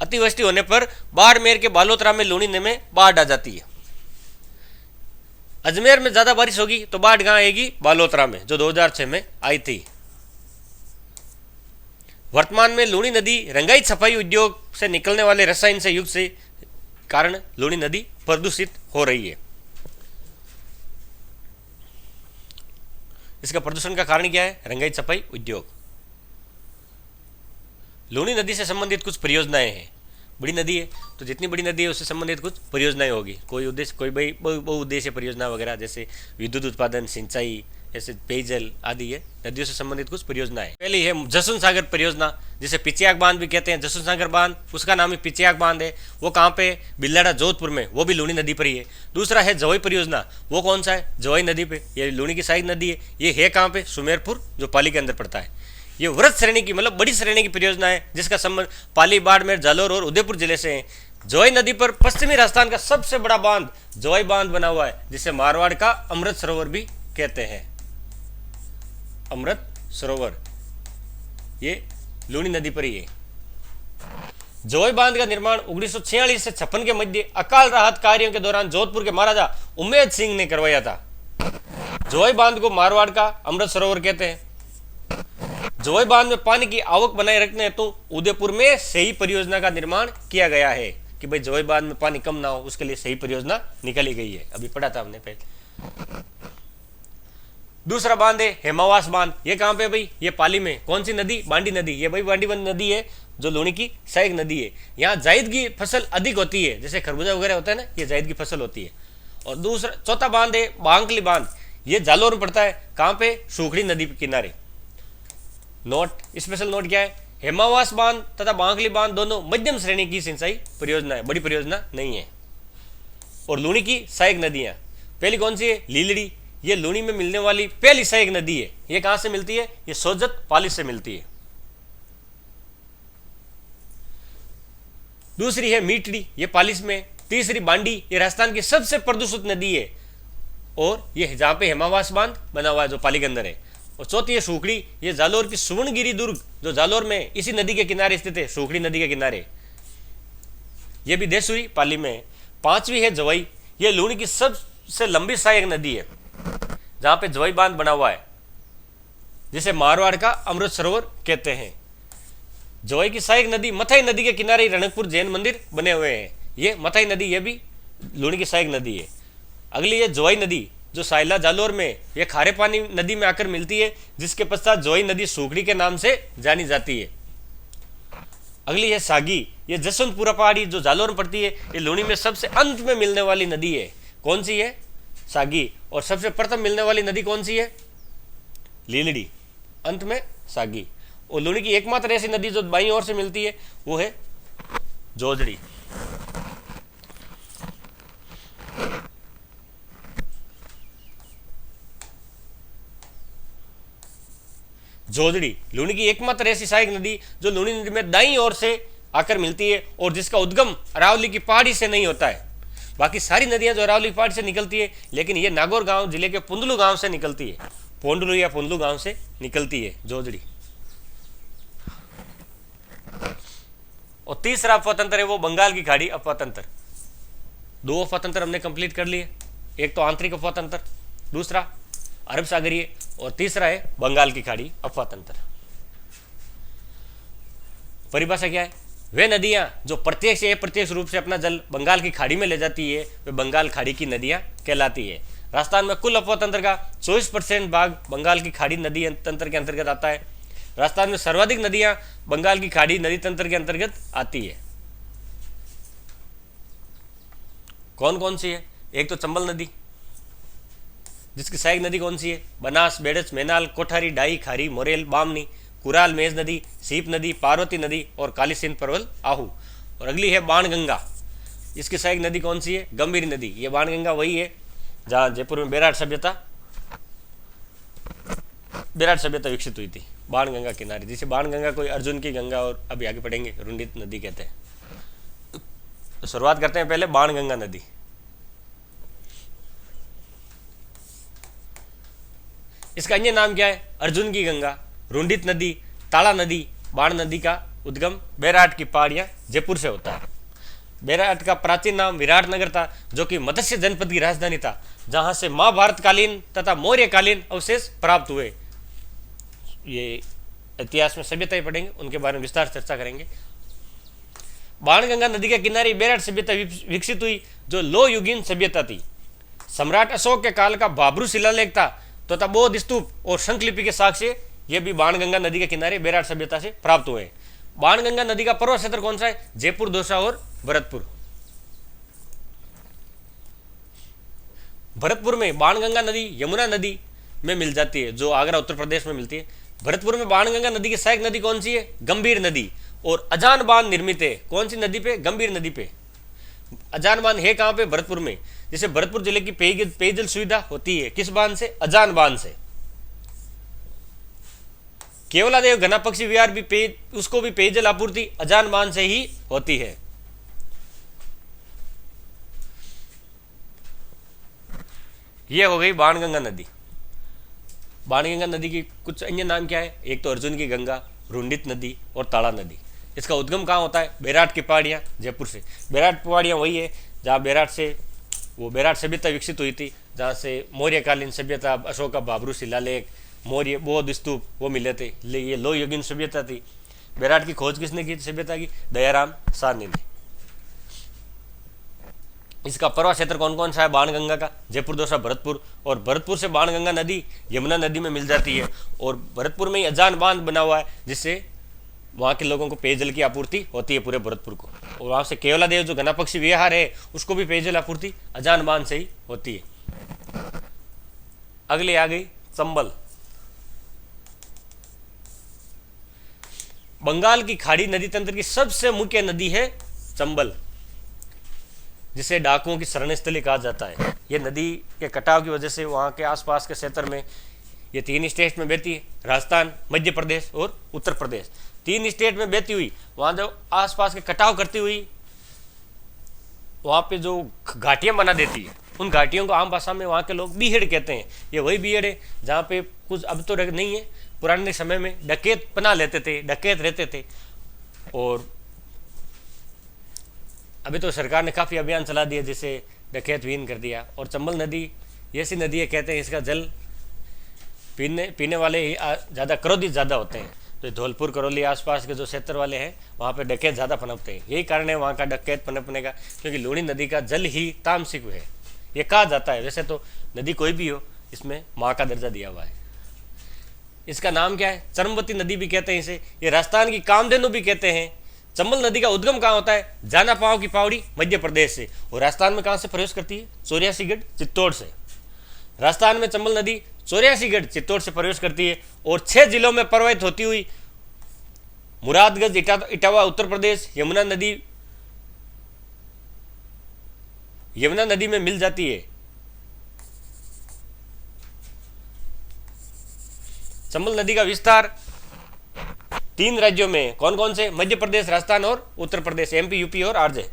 A: अतिवृष्टि होने पर बाड़मेर के बालोतरा में लूणी नदी में बाढ़ आ जाती है। अजमेर में ज्यादा बारिश होगी तो बाढ़ कहां आएगी, बालोतरा में, जो 2006 में आई थी। वर्तमान में लूणी नदी रंगाई छपाई उद्योग से निकलने वाले रसायन से युक्त से कारण लूणी नदी प्रदूषित हो रही है। इसका प्रदूषण का कारण क्या है, रंगाई छपाई उद्योग। लूणी नदी से संबंधित कुछ परियोजनाएं हैं। बड़ी नदी है तो जितनी बड़ी नदी है उससे संबंधित कुछ परियोजनाएं होगी, कोई उद्देश्य, कोई बहुउद्देश्य परियोजना वगैरह, जैसे विद्युत उत्पादन, सिंचाई, जैसे पेयजल आदि, ये नदियों से संबंधित कुछ परियोजनाएं। पहली है जसवंत सागर परियोजना, जिसे पिचियाक बांध भी कहते हैं। जसवंत सागर बांध, उसका नाम ही पिचियाक बांध है। वो कहाँ पे, बिल्लाड़ा जोधपुर में, वो भी लूणी नदी पर ही है। दूसरा है जवई परियोजना, वो कौन सा है, जवई नदी पे, ये लूणी की सहायक नदी है। ये है कहाँ पे, सुमेरपुर, जो पाली के अंदर पड़ता है। ये व्रत श्रेणी की, मतलब बड़ी श्रेणी की परियोजना है, जिसका संबंध पाली, बाड़मेर, जालोर और उदयपुर जिले से है। जवई नदी पर पश्चिमी राजस्थान का सबसे बड़ा बांध जवई बांध बना हुआ है, जिसे मारवाड़ का अमृत सरोवर भी कहते हैं। अमृत सरोवर ये लूणी नदी पर ही है। जवई बांध का निर्माण 1946 से 56 के मध्य अकाल राहत कार्यों के दौरान जोधपुर के महाराजा उमेद सिंह ने करवाया था। जवई बांध को मारवाड़ का अमृत सरोवर कहते हैं। जवई बांध में पानी की आवक बनाए रखने हेतु उदयपुर में सही परियोजना का निर्माण किया गया है, कि भाई जवई बांध में पानी कम ना हो, उसके लिए सही परियोजना निकाली गई है। अभी पढ़ा था हमने पहले। दूसरा बांध है हेमावास बांध। ये कहां पे भाई, ये पाली में। कौन सी नदी, बांडी नदी। ये भाई बांडी नदी है, जो लूणी की सहायक नदी है। यहाँ जायद की फसल अधिक होती है, जैसे खरबूजा वगैरह होता है ना, ये जायद की फसल होती है। और दूसरा चौथा बांध है बांकली बांध। ये जालोर में पड़ता है। कहां पे, सूखड़ी नदी के किनारे। नोट, स्पेशल नोट क्या है, हेमावास बांध तथा बांकली बांध दोनों मध्यम श्रेणी की सिंचाई परियोजना है, बड़ी परियोजना नहीं है। और लूणी की सहायक नदियां, पहली कौन सी है, लीलड़ी। ये लूणी में मिलने वाली पहली सहायक नदी है। ये कहां से मिलती है, ये सोजत पाली से मिलती है। दूसरी है मीटड़ी, ये पालिस में। तीसरी बांडी, ये राजस्थान की सबसे प्रदूषित नदी है, और ये जहां पे हेमावास बांध बना हुआ है, जो पाली के अंदर है। और चौथी है सूखड़ी, ये जालोर की सुवर्णगिरी दुर्ग, जो जालोर में इसी नदी के किनारे स्थित है, सूखड़ी नदी के किनारे। ये भी देशुरी, पाली में। पांचवी है जवई, ये लूणी की सबसे लंबी सहायक नदी है, जहां पे जवई बांध बना हुआ है, जिसे मारवाड़ का अमृत सरोवर कहते हैं। जवई की सहायक नदी मथाई नदी के किनारे रणकपुर जैन मंदिर बने हुए हैं। ये मथाई नदी, ये भी लूणी की सहायक नदी है। अगली है जवई नदी, जो साइला जालोर में, ये खारे पानी नदी में आकर मिलती है, जिसके पश्चात जवई नदी सूखड़ी के नाम से जानी जाती है। अगली है सागी, ये जसवंतपुरा पहाड़ी जो जालोर में पड़ती है। ये लूणी में सबसे अंत में मिलने वाली नदी है। कौन सी है, सागी। और सबसे प्रथम मिलने वाली नदी कौन सी है, लीलड़ी, अंत में सागी। और लूणी की एकमात्र ऐसी नदी जो बाईं ओर से मिलती है, वो है जोजड़ी। जोजड़ी लूणी की एकमात्र ऐसी सहायक नदी जो लूणी नदी में दाईं ओर से आकर मिलती है, और जिसका उद्गम अरावली की पहाड़ी से नहीं होता है। बाकी सारी नदियां जो अरावली की पहाड़ी से निकलती है, लेकिन ये नागौर गांव जिले के पुंदलू गांव से निकलती है, पोंडलू या पुंदलू गांव से निकलती है जोजड़ी। और तीसरा अफवातंत्र है वो बंगाल की खाड़ी अफवातंत्र। दो अफवातंत्र हमने कंप्लीट कर लिए, एक तो आंतरिक अफवातंत्र, दूसरा अरब सागरीय, और तीसरा है बंगाल की खाड़ी अफवाह तंत्र। परिभाषा क्या है? वे नदियां जो प्रत्यक्ष या अप्रत्यक्ष रूप से अपना जल बंगाल की खाड़ी में ले जाती है वे बंगाल खाड़ी की नदियां कहलाती है। राजस्थान में कुल अफवाह तंत्र का 24% भाग बंगाल की खाड़ी नदी तंत्र के अंतर्गत आता है। राजस्थान में सर्वाधिक नदियां बंगाल की खाड़ी नदी तंत्र के अंतर्गत आती है। कौन कौन सी है? एक तो चंबल नदी, जिसकी सहायक नदी कौन सी है? बनास, बेड़च, मैनाल, कोठारी, डाई, खारी, मोरेल, बामनी, कुराल, मेज नदी, सीप नदी, पार्वती नदी और काली सिंध परवल, आहू। और अगली है बाणगंगा, इसकी सहायक नदी कौन सी है? गंभीर नदी। ये बाणगंगा वही है जहाँ जयपुर में बेराट सभ्यता विकसित हुई थी, बाणगंगा किनारे, जिसे बाणगंगा कोई अर्जुन की गंगा और अभी आगे पढ़ेंगे रुंडित नदी कहते हैं। तो शुरुआत करते हैं पहले बाणगंगा नदी। इसका अन्य नाम क्या है? अर्जुन की गंगा, रुंडित नदी, ताड़ा नदी। बाण नदी का उद्गम बेराट की पहाड़ियां जयपुर से होता है। बेराट का प्राचीन नाम विराटनगर था, जो कि मत्स्य जनपद की राजधानी था, जहां से महाभारतकालीन तथा मौर्यकालीन अवशेष प्राप्त हुए। ये इतिहास में सभ्यताएं पढ़ेंगे, उनके बारे में विस्तार चर्चा करेंगे। बाणगंगा नदी के किनारे बेराट सभ्यता विकसित हुई, जो लो युगीन सभ्यता थी। सम्राट अशोक के काल का भाब्रू शिलालेख था तथा बौद्ध स्तूप और शंखलिपि के साक्ष्य ये भी बाणगंगा नदी के किनारे बेराट सभ्यता से प्राप्त हुए। बाणगंगा नदी का पर्वत क्षेत्र कौन सा है? जयपुर, दौसा और भरतपुर। भरतपुर में बाणगंगा नदी यमुना नदी में मिल जाती है, जो आगरा उत्तर प्रदेश में मिलती है। भरतपुर में बाणगंगा नदी की सहायक नदी कौन सी है? गंभीर नदी। और अजान बांध निर्मित है, कौन सी नदी पे? गंभीर नदी पे। अजान बांध है कहां पे? भरतपुर में। जैसे भरतपुर जिले की पेयजल सुविधा होती है किस बांध से? अजान बांध से। केवलादेव घना पक्षी विहार भी उसको भी पेयजल आपूर्ति अजान बांध से ही होती है। यह हो गई बाणगंगा नदी। बाणगंगा नदी की कुछ अन्य नाम क्या है? एक तो अर्जुन की गंगा, रुंडित नदी और ताड़ा नदी। इसका उद्गम कहाँ होता है? बेराट की पहाड़ियाँ, जयपुर से। बेराट पहाड़ियाँ वही है जहाँ बेराट सभ्यता विकसित हुई थी, जहाँ से मौर्यकालीन सभ्यता, अशोक का भाब्रू शिलालेख, मौर्य बौद्ध स्तूप वो मिले थे। ये लो युगीन सभ्यता थी। बेराट की खोज किसने की सभ्यता की? दयाराम सारनी ने। इसका पर्वत क्षेत्र कौन कौन सा है बाणगंगा का? जयपुर, दौसा, भरतपुर। और भरतपुर से बाणगंगा नदी यमुना नदी में मिल जाती है, और भरतपुर में ही अजान बांध बना हुआ है, जिससे वहाँ के लोगों को पेयजल की आपूर्ति होती है पूरे भरतपुर को। और वहाँ से केवलादेव जो घना पक्षी विहार है उसको भी पेयजल आपूर्ति अजान बांध से ही होती है। अगली आ गई चंबल। बंगाल की खाड़ी नदी तंत्र की सबसे मुख्य नदी है चंबल, जिसे डाकुओं की शरण स्थली कहा जाता है। यह नदी के कटाव की वजह से वहाँ के आसपास के क्षेत्र में ये 3 स्टेट में बहती है, राजस्थान, मध्य प्रदेश और उत्तर प्रदेश। 3 स्टेट में बहती हुई वहाँ जो आसपास के कटाव करती हुई वहाँ पे जो घाटियाँ बना देती है, उन घाटियों को आम भाषा में वहाँ के लोग बीहड़ कहते हैं। ये वही बीहड़ है जहाँ पे कुछ अब तो नहीं है, पुराने समय में डकैत पना लेते थे, डकैत रहते थे। और अभी तो सरकार ने काफ़ी अभियान चला दिया जिसे डकैत विहीन कर दिया। और चंबल नदी ऐसी नदी है, कहते हैं इसका जल पीने वाले ही ज़्यादा क्रोधित ज़्यादा होते हैं। तो धौलपुर, करौली आसपास के जो क्षेत्र वाले हैं वहाँ पे डकैत ज़्यादा पनपते हैं। यही कारण है वहाँ का डकैत पनपने का, क्योंकि लूणी नदी का जल ही तामसिक है, ये कहा जाता है। वैसे तो नदी कोई भी हो, इसमें माँ का दर्जा दिया हुआ है। इसका नाम क्या है? चरमवती नदी भी कहते हैं इसे। ये राजस्थान की कामधेनु भी कहते हैं। चंबल नदी का उद्गम कहाँ होता है? जाना पाव की पहाड़ी, मध्य प्रदेश से। और राजस्थान में कहाँ से प्रवेश करती है? चौरियासीगढ़, चित्तौड़ से। राजस्थान में चंबल नदी चौरियासीगढ़, चित्तौड़ से प्रवेश करती है और 6 जिलों में प्रवाहित होती हुई मुरादगंज, इटावा उत्तर प्रदेश, यमुना नदी में मिल जाती है। चंबल नदी का विस्तार 3 राज्यों में कौन कौन से? मध्य प्रदेश, राजस्थान और उत्तर प्रदेश, एमपी, यूपी और आरजे।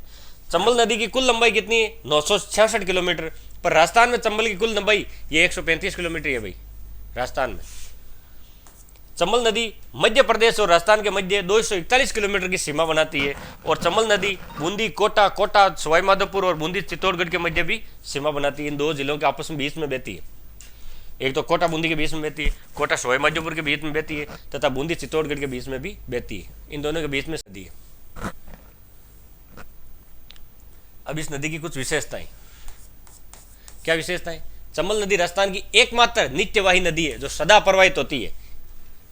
A: चंबल नदी की कुल लंबाई कितनी है? 966 किलोमीटर। पर राजस्थान में चंबल की कुल लंबाई ये 135 किलोमीटर है भाई। राजस्थान में चंबल नदी मध्य प्रदेश और राजस्थान के मध्य 241 किलोमीटर की सीमा बनाती है। और चंबल नदी बूंदी, कोटा, सवाई माधोपुर और बूंदी, चित्तौड़गढ़ के मध्य भी सीमा बनाती है। इन 2 जिलों के आपस में बीच में बहती है। एक तो कोटा बूंदी के बीच में बहती है, कोटा सवाई माधोपुर के बीच में बहती है, तथा बूंदी चित्तौड़गढ़ के बीच में भी बहती है। इन दोनों के बीच में नदी है। अब इस नदी की कुछ विशेषताएं, क्या विशेषताएं? चंबल नदी राजस्थान की एकमात्र नित्यवाही नदी है जो सदा प्रवाहित होती है।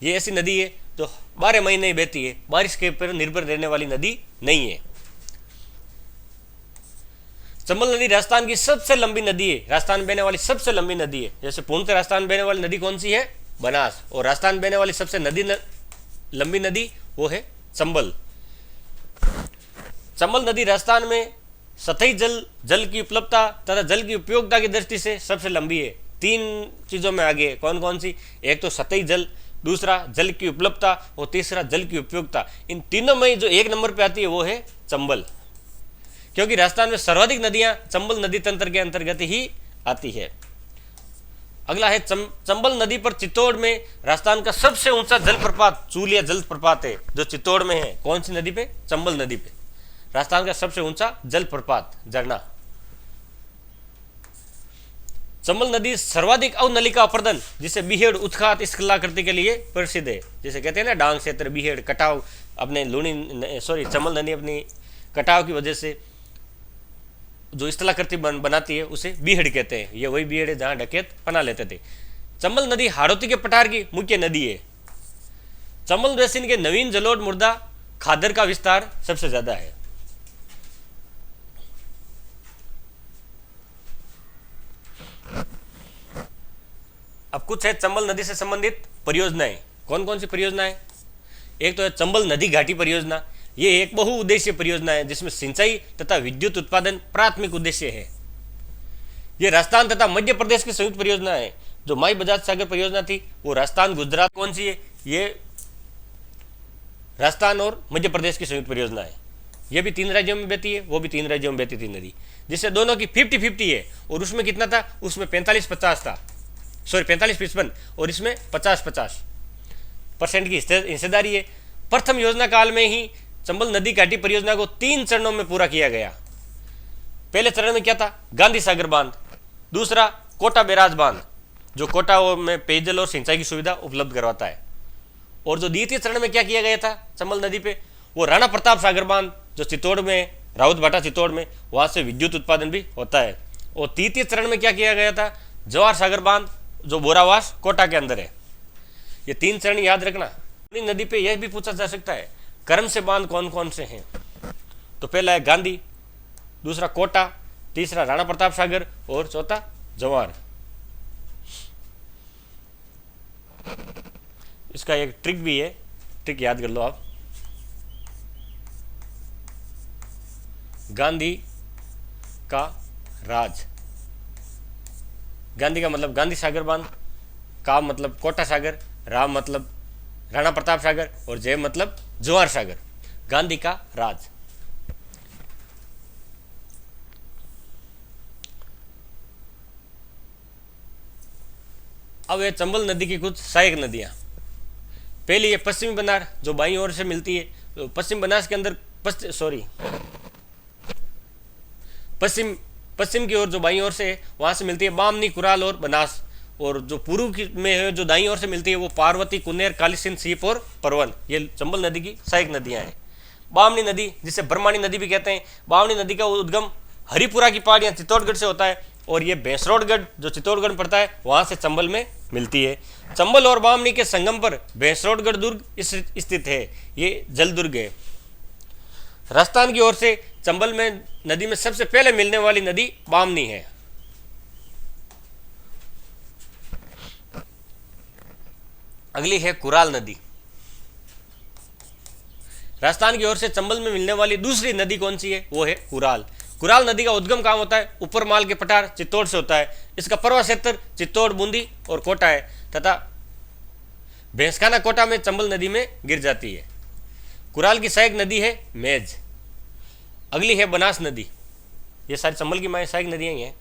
A: ये ऐसी नदी है जो 12 महीने बहती है, बारिश के ऊपर निर्भर रहने वाली नदी नहीं है। चंबल नदी राजस्थान की सबसे लंबी नदी है, राजस्थान में बहने वाली सबसे लंबी नदी है। जैसे पूर्णतः राजस्थान में बहने वाली नदी कौन सी है? बनास। और राजस्थान में बहने वाली सबसे लंबी नदी वो है चंबल। चंबल नदी राजस्थान में सतही जल की उपलब्धता तथा जल की उपयोगिता की दृष्टि से सबसे लंबी है। 3 चीजों में आगे है। कौन कौन सी? एक तो सतही जल, दूसरा जल की उपलब्धता और तीसरा जल की उपयोगिता। इन तीनों में जो 1 नंबर पे आती है वो है चंबल, क्योंकि राजस्थान में सर्वाधिक नदियां चंबल नदी तंत्र के अंतर्गत ही आती है। अगला है चंबल नदी पर चित्तौड़ में राजस्थान का सबसे ऊंचा जलप्रपात चूलिया जलप्रपात है, जो चित्तौड़ में है। कौन सी नदी पे? चंबल नदी पे। राजस्थान का सबसे ऊंचा जलप्रपात झरना। चंबल नदी सर्वाधिक अवनलिका अपर्दन, जिसे बीहेड़ उत्खात इस कलाकृति के लिए प्रसिद्ध है। जैसे कहते हैं ना, डांग क्षेत्र बीहेड़ कटाव, अपने चंबल नदी अपनी कटाव की वजह से जो इस कलाकृति बनाती है उसे बीहेड़ कहते हैं। ये वही बीहेड़ है जहां डकैत पना लेते थे। चंबल नदी हाड़ौती के पठार की मुख्य नदी है। चंबल बेसिन के नवीन जलोढ़ मुर्दा खादर का विस्तार सबसे ज्यादा है। अब कुछ है चंबल नदी से संबंधित परियोजनाएं। कौन कौन सी परियोजनाएं? एक तो है चंबल नदी घाटी परियोजना। ये एक बहुउद्देशीय परियोजना है जिसमें सिंचाई तथा विद्युत उत्पादन प्राथमिक उद्देश्य है। ये राजस्थान तथा मध्य प्रदेश की संयुक्त परियोजना है। जो माई बजाज सागर परियोजना थी वो राजस्थान गुजरात, कौन सी है? ये राजस्थान और मध्य प्रदेश की संयुक्त परियोजना है। ये भी 3 राज्यों में बहती है, वो भी 3 राज्यों में बहती थी नदी, जिससे दोनों की 50-50 है। और उसमें कितना था? उसमें 45-50 था, 45-55, और इसमें 50-50% की हिस्सेदारी है। प्रथम योजना काल में ही चंबल नदी घाटी परियोजना को 3 चरणों में पूरा किया गया। पहले चरण में क्या था? गांधी सागर बांध। दूसरा कोटा बैराज बांध, जो कोटा में पेयजल और सिंचाई की सुविधा उपलब्ध करवाता है। और जो द्वितीय चरण में क्या किया गया था चंबल नदी पे? वो राणा प्रताप सागर बांध, जो चित्तौड़ में, राउत भाटा चित्तौड़ में, वहां से विद्युत उत्पादन भी होता है। और तृतीय चरण में क्या किया गया था? जवाहर सागर बांध, जो बोरावास कोटा के अंदर है। ये 3 चरण याद रखना। नदी पे यह भी पूछा जा सकता है क्रम से बांध कौन कौन से हैं। तो पहला है गांधी, दूसरा कोटा, तीसरा राणा प्रताप सागर और चौथा जवाहर। इसका एक ट्रिक भी है, ट्रिक याद कर लो आप। गांधी का राज, गांधी का मतलब गांधी सागर बांध, का मतलब कोटा सागर, राम मतलब राणा प्रताप सागर और जय मतलब जवाहर सागर। गांधी का राज। अब ये चंबल नदी की कुछ सहायक नदियां। पहली है पश्चिमी बनार, जो बाईं ओर से मिलती है। तो पश्चिम बनास के अंदर पश्चिम की ओर जो बाईं ओर से है वहां से मिलती है बामनी, कुराल और बनास। और जो पूर्व में है जो दाईं ओर से मिलती है वो पार्वती, कुनेर, कालीसिंध, सीप और परवन। ये चंबल नदी की सहायक नदियां हैं। बामनी नदी, जिसे ब्रह्माणी नदी भी कहते हैं, बामनी नदी का उद्गम हरिपुरा की पहाड़ियां चित्तौड़गढ़ से होता है। और ये भैंसरोडगढ़ जो चित्तौड़गढ़ पड़ता है वहां से चंबल में मिलती है। चंबल और बामनी के संगम पर भैंसरोडगढ़ दुर्ग स्थित है। ये जल दुर्ग है। राजस्थान की ओर से चंबल में नदी में सबसे पहले मिलने वाली नदी बामनी है। अगली है कुराल नदी। राजस्थान की ओर से चंबल में मिलने वाली दूसरी नदी कौन सी है? वो है कुराल। कुराल नदी का उद्गम कहां होता है? ऊपर माल के पठार चित्तौड़ से होता है। इसका प्रवाह क्षेत्र चित्तौड़, बूंदी और कोटा है तथा भैंसखाना कोटा में चंबल नदी में गिर जाती है। कुराल की सहायक नदी है मेज। अगली है बनास नदी। ये सारी चंबल की माए सहायक नदियां ही हैं।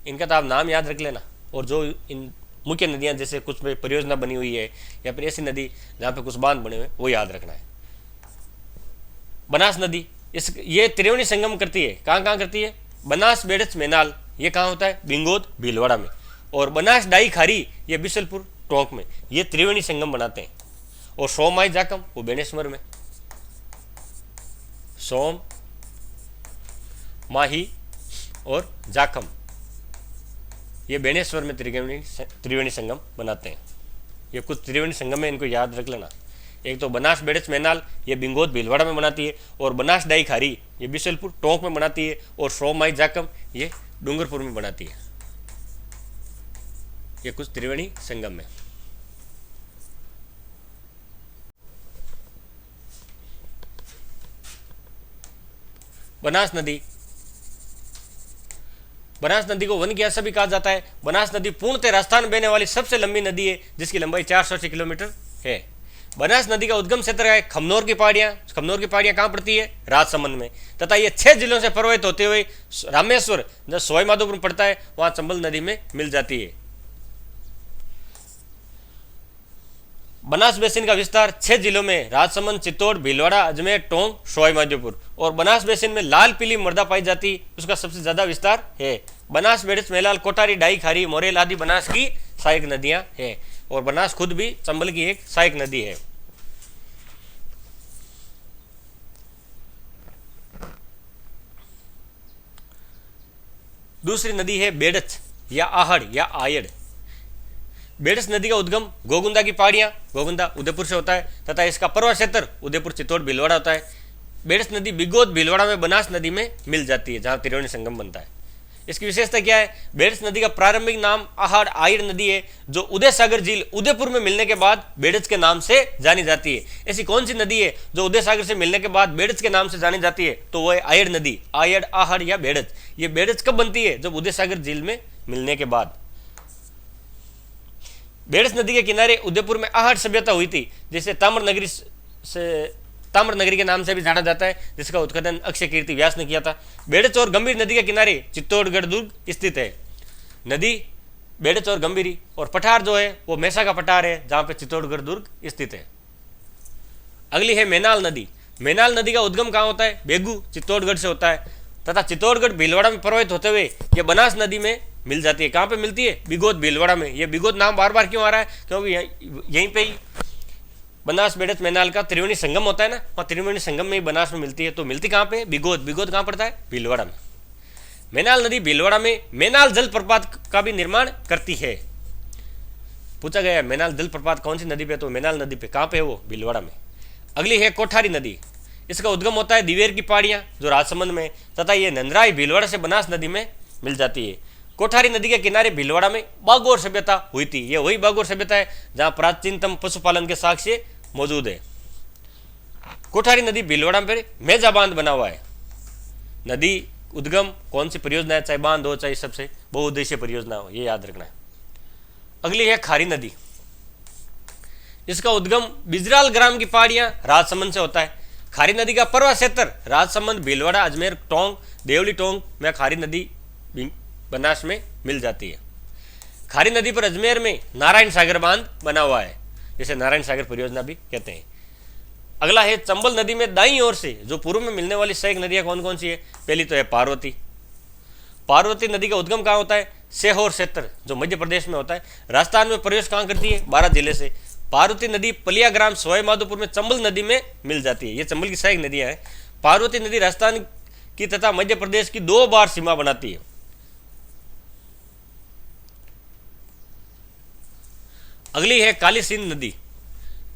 A: इनका तो आप नाम याद रख लेना। और जो इन मुख्य नदियां जैसे कुछ में परियोजना बनी हुई है या फिर ऐसी नदी जहाँ पे कुछ बांध बने हुए वो याद रखना है। बनास नदी ये त्रिवेणी संगम करती है। कहाँ कहाँ करती है? बनास, बेड़च, मैनाल। ये कहाँ होता है? बिंगोद, भीलवाड़ा में। और बनास डाई खारी ये बिशलपुर टोंक में, ये त्रिवेणी संगम बनाते हैं। और सोम माई जाकम वो बेनेश्वर में, सोम माही और जाखम ये बेनेश्वर में त्रिवेणी संगम बनाते हैं। ये कुछ त्रिवेणी संगम है, इनको याद रख लेना। एक तो बनास बेड़च मैनाल ये बिंगोद भीलवाड़ा में बनाती है, और बनास डाई खारी ये बिशलपुर टोंक में बनाती है, और सोम माई जाकम ये डूंगरपुर में बनाती है। ये कुछ त्रिवेणी संगम में। बनास नदी, बनास नदी को वन की आशा भी कहा जाता है। बनास नदी पूर्णतः राजस्थान में बहने वाली सबसे लंबी नदी है, जिसकी लंबाई 480 किलोमीटर है। बनास नदी का उद्गम क्षेत्र है खमनोर की पहाड़ियां। खमनोर की पहाड़ियां कहाँ पड़ती है? राजसमंद में। तथा ये 6 जिलों से प्रवाहित होते हुए रामेश्वर जो सवाई माधोपुर में पड़ता है वहां चंबल नदी में मिल जाती है। बनास बेसिन का विस्तार 6 जिलों में राजसमंद, चित्तौड़, भीलवाड़ा, अजमेर, टोंक, सवाई माधोपुर। और बनास बेसिन में लाल पीली मृदा पाई जाती, उसका सबसे ज्यादा विस्तार है। बनास, बेड़च, मेलाल, कोठारी, डाई खारी, मोरेल आदि बनास की सहायक नदियां हैं। और बनास खुद भी चंबल की एक सहायक नदी है। दूसरी नदी है बेड़च या आहड़ या आयड़। बेड़च नदी का उद्गम गोगुंदा की पहाड़ियां, गोगुंदा उदयपुर से होता है, तथा इसका पर्वत क्षेत्र उदयपुर, चित्तौड़, भीलवाड़ा होता है। बेड़च नदी बिगोद भीलवाड़ा में बनास नदी में मिल जाती है, जहां त्रिवेणी संगम बनता है। इसकी विशेषता क्या है? बेड़च नदी का प्रारंभिक नाम आहड़ आयड़ नदी है, जो उदय सागर झील उदयपुर में मिलने के बाद बेड़च के नाम से जानी जाती है। ऐसी कौन सी नदी है जो उदय सागर से मिलने के बाद बेड़च के नाम से जानी जाती है? तो वो है आयड़ नदी। आयड़, आहड़ या बेड़च। ये बेड़च कब बनती है? जब उदय सागर झील में मिलने के बाद। बेड़च नदी के किनारे उदयपुर में आहड़ सभ्यता हुई थी, जिसे ताम्र नगरी के नाम से भी जाना जाता है, जिसका उत्खनन अक्षय कीर्ति व्यास ने किया था। बेड़च और गंभीर नदी के किनारे चित्तौड़गढ़ दुर्ग स्थित है। नदी बेड़च और गंभीरी, और पठार जो है वो मैसा का पठार है, जहां पे चित्तौड़गढ़ दुर्ग स्थित है। अगली है मेनाल नदी। मेनाल नदी का उद्गम कहाँ होता है? बेगू, चित्तौड़गढ़ से होता है, तथा चित्तौड़गढ़ भीलवाड़ा में प्रवाहित होते हुए ये बनास नदी में मिल जाती है। कहाँ पे मिलती है? बिगोद भीलवाड़ा में। ये बिगोद नाम बार बार क्यों आ रहा है? क्योंकि यहीं पे ही बनास, बेड़च, मैनाल का त्रिवेणी संगम होता है ना, वहाँ त्रिवेणी संगम में ही बनास में मिलती है। तो मिलती कहाँ पे? बिगोद। बिगोद कहाँ पड़ता है? भीलवाड़ा में। मेनाल नदी भीलवाड़ा में मेनाल जल प्रपात का भी निर्माण करती है। पूछा गया है मेनाल जल प्रपात कौन सी नदी पे? तो मेनाल नदी पे। कहाँ पे है वो? भीलवाड़ा में। अगली है कोठारी नदी। इसका उद्गम होता है दिवेर की पहाड़ियां, जो राजसमंद में, तथा ये नंदराई भीलवाड़ा से बनास नदी में मिल जाती है। कोठारी नदी के किनारे भीलवाड़ा में बागोर सभ्यता हुई थी। यह वही बागोर सभ्यता है जहां प्राचीनतम पशुपालन के साक्ष्य मौजूद है। कोठारी नदी भीलवाड़ा में मेजा बांध बना हुआ है। नदी उद्गम कौन सी परियोजना है? चाहे बांध हो चाहे सबसे बहुउद्देशीय परियोजना हो, ये याद रखना है। अगली है खारी नदी। इसका उद्गम बिजराल ग्राम की पहाड़ियां राजसमंद से होता है। खारी नदी का पर्वत क्षेत्र राजसमंद, भीलवाड़ा, अजमेर, टोंक, देवली टोंक में खारी नदी बनास में मिल जाती है। खारी नदी पर अजमेर में नारायण सागर बांध बना हुआ है, जिसे नारायण सागर परियोजना भी कहते हैं। अगला है चंबल नदी में दाईं ओर से जो पूर्व में मिलने वाली सहायक नदियां कौन कौन सी है? पहली तो है पार्वती। पार्वती नदी का उद्गम कहाँ होता है? सीहोर क्षेत्र, जो मध्य प्रदेश में होता है। राजस्थान में प्रवेश कहाँ करती है? 12 जिले से। पार्वती नदी पलिया ग्राम, सवाई माधोपुर में चंबल नदी में मिल जाती है। ये चंबल की सहायक नदियां हैं। पार्वती नदी राजस्थान की तथा मध्य प्रदेश की 2 बार सीमा बनाती है। अगली है काली सिंध नदी।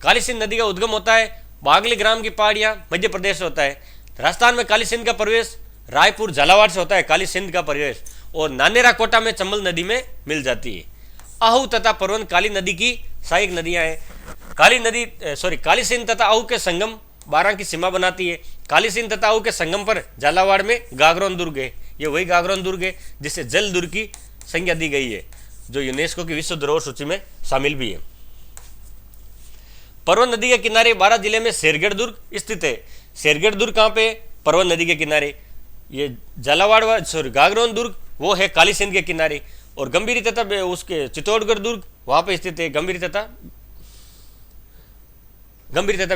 A: काली सिंध नदी का उद्गम होता है बागली ग्राम की पहाड़ियां, मध्य प्रदेश से होता है। राजस्थान में काली सिंध का प्रवेश रायपुर, झालावाड़ से होता है। काली सिंध का प्रवेश और नानेरा कोटा में चंबल नदी में मिल जाती है। आहू तथा परवन काली नदी की सहायक नदियां हैं। काली सिंध तथा आहू के संगम 12 की सीमा बनाती है। काली सिंध तथा आहू के संगम पर झालावाड़ में गागरोन दुर्ग है। ये वही गागरोन दुर्ग है जिसे जल दुर्ग की संज्ञा दी गई है, जो यूनेस्को की विश्व धरोहर सूची में शामिल भी है। परवन नदी के किनारे 12 जिले में शेरगढ़ दुर्ग स्थित है। शेरगढ़ दुर्ग कहाँ पे? परवन नदी के किनारे। ये गागरोन दुर्ग वो है काली सिंध के किनारे। और गंभीरी तथा उसके चित्तौड़गढ़ दुर्ग वहां पे स्थित है। गंभीरी तथा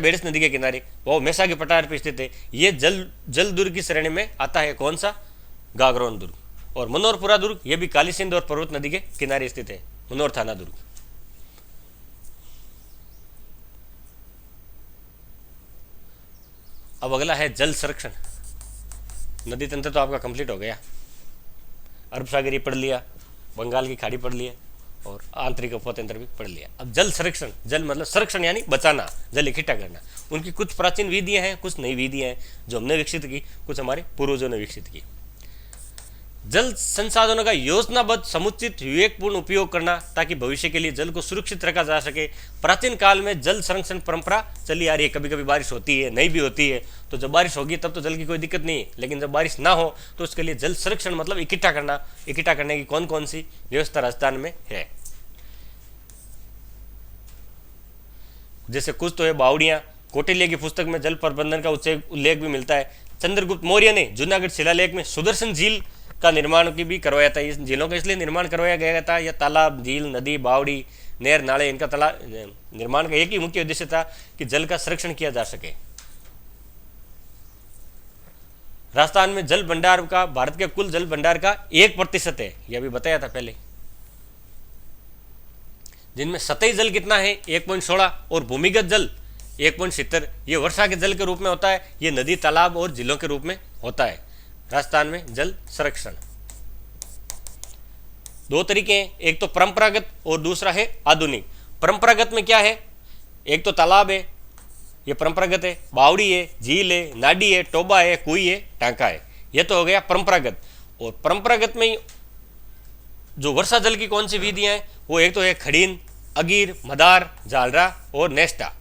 A: बेड़च नदी के किनारे, वो मैसा के पठार पर स्थित है। ये जल दुर्ग की श्रेणी में आता है। कौन सा? गागरोन दुर्ग। और मनोहरपुरा दुर्ग ये भी काली सिंध और पर्वत नदी के किनारे स्थित है, मनोहर थाना दुर्ग। अब अगला है जल संरक्षण। नदी तंत्र तो आपका कंप्लीट हो गया, अरब सागरी पढ़ लिया, बंगाल की खाड़ी पढ़ लिया और आंतरिक अफवाह तंत्र भी पढ़ लिया। अब जल संरक्षण, जल मतलब संरक्षण यानी बचाना, जल इकट्ठा करना। उनकी कुछ प्राचीन विधियां हैं, कुछ नई विधियां हैं जो हमने विकसित की, कुछ हमारे पूर्वजों ने विकसित की। जल संसाधनों का योजनाबद्ध समुचित विवेकपूर्ण उपयोग करना ताकि भविष्य के लिए जल को सुरक्षित रखा जा सके। प्राचीन काल में जल संरक्षण परंपरा चली आ रही है। कभी कभी बारिश होती है, नहीं भी होती है, तो जब बारिश होगी तब तो जल की कोई दिक्कत नहीं है, लेकिन जब बारिश ना हो तो उसके लिए जल संरक्षण मतलब इकट्ठा करना। इकट्ठा करने की कौन कौन सी व्यवस्था राजस्थान में है, जैसे कुछ तो है बावड़ियां। कौटिल्य की पुस्तक में जल प्रबंधन का उल्लेख भी मिलता है। चंद्रगुप्त मौर्य ने जूनागढ़ शिलालेख में सुदर्शन झील का निर्माण की भी करवाया था। इस झीलों का इसलिए निर्माण करवाया गया था, यह तालाब, झील, नदी, बावड़ी, नहर, नाले, इनका निर्माण का एक ही मुख्य उद्देश्य था कि जल का संरक्षण किया जा सके। राजस्थान में जल भंडार का भारत के कुल जल भंडार का 1% है, यह भी बताया था पहले, जिनमें सतही जल कितना है 1.16 और भूमिगत जल 1.70। ये वर्षा के जल के रूप में होता है, ये नदी, तालाब और झीलों के रूप में होता है। राजस्थान में जल संरक्षण दो तरीके हैं, एक तो परंपरागत और दूसरा है आधुनिक। परंपरागत में क्या है, एक तो तालाब है, ये परंपरागत है, बावड़ी है, झील है, नाडी है, टोबा है, कुई है, टांका है, ये तो हो गया परंपरागत। और परंपरागत में जो वर्षा जल की कौन सी विधियां हैं, वो एक तो है खड़ीन, अगीर, मदार, जालरा और नेस्टा।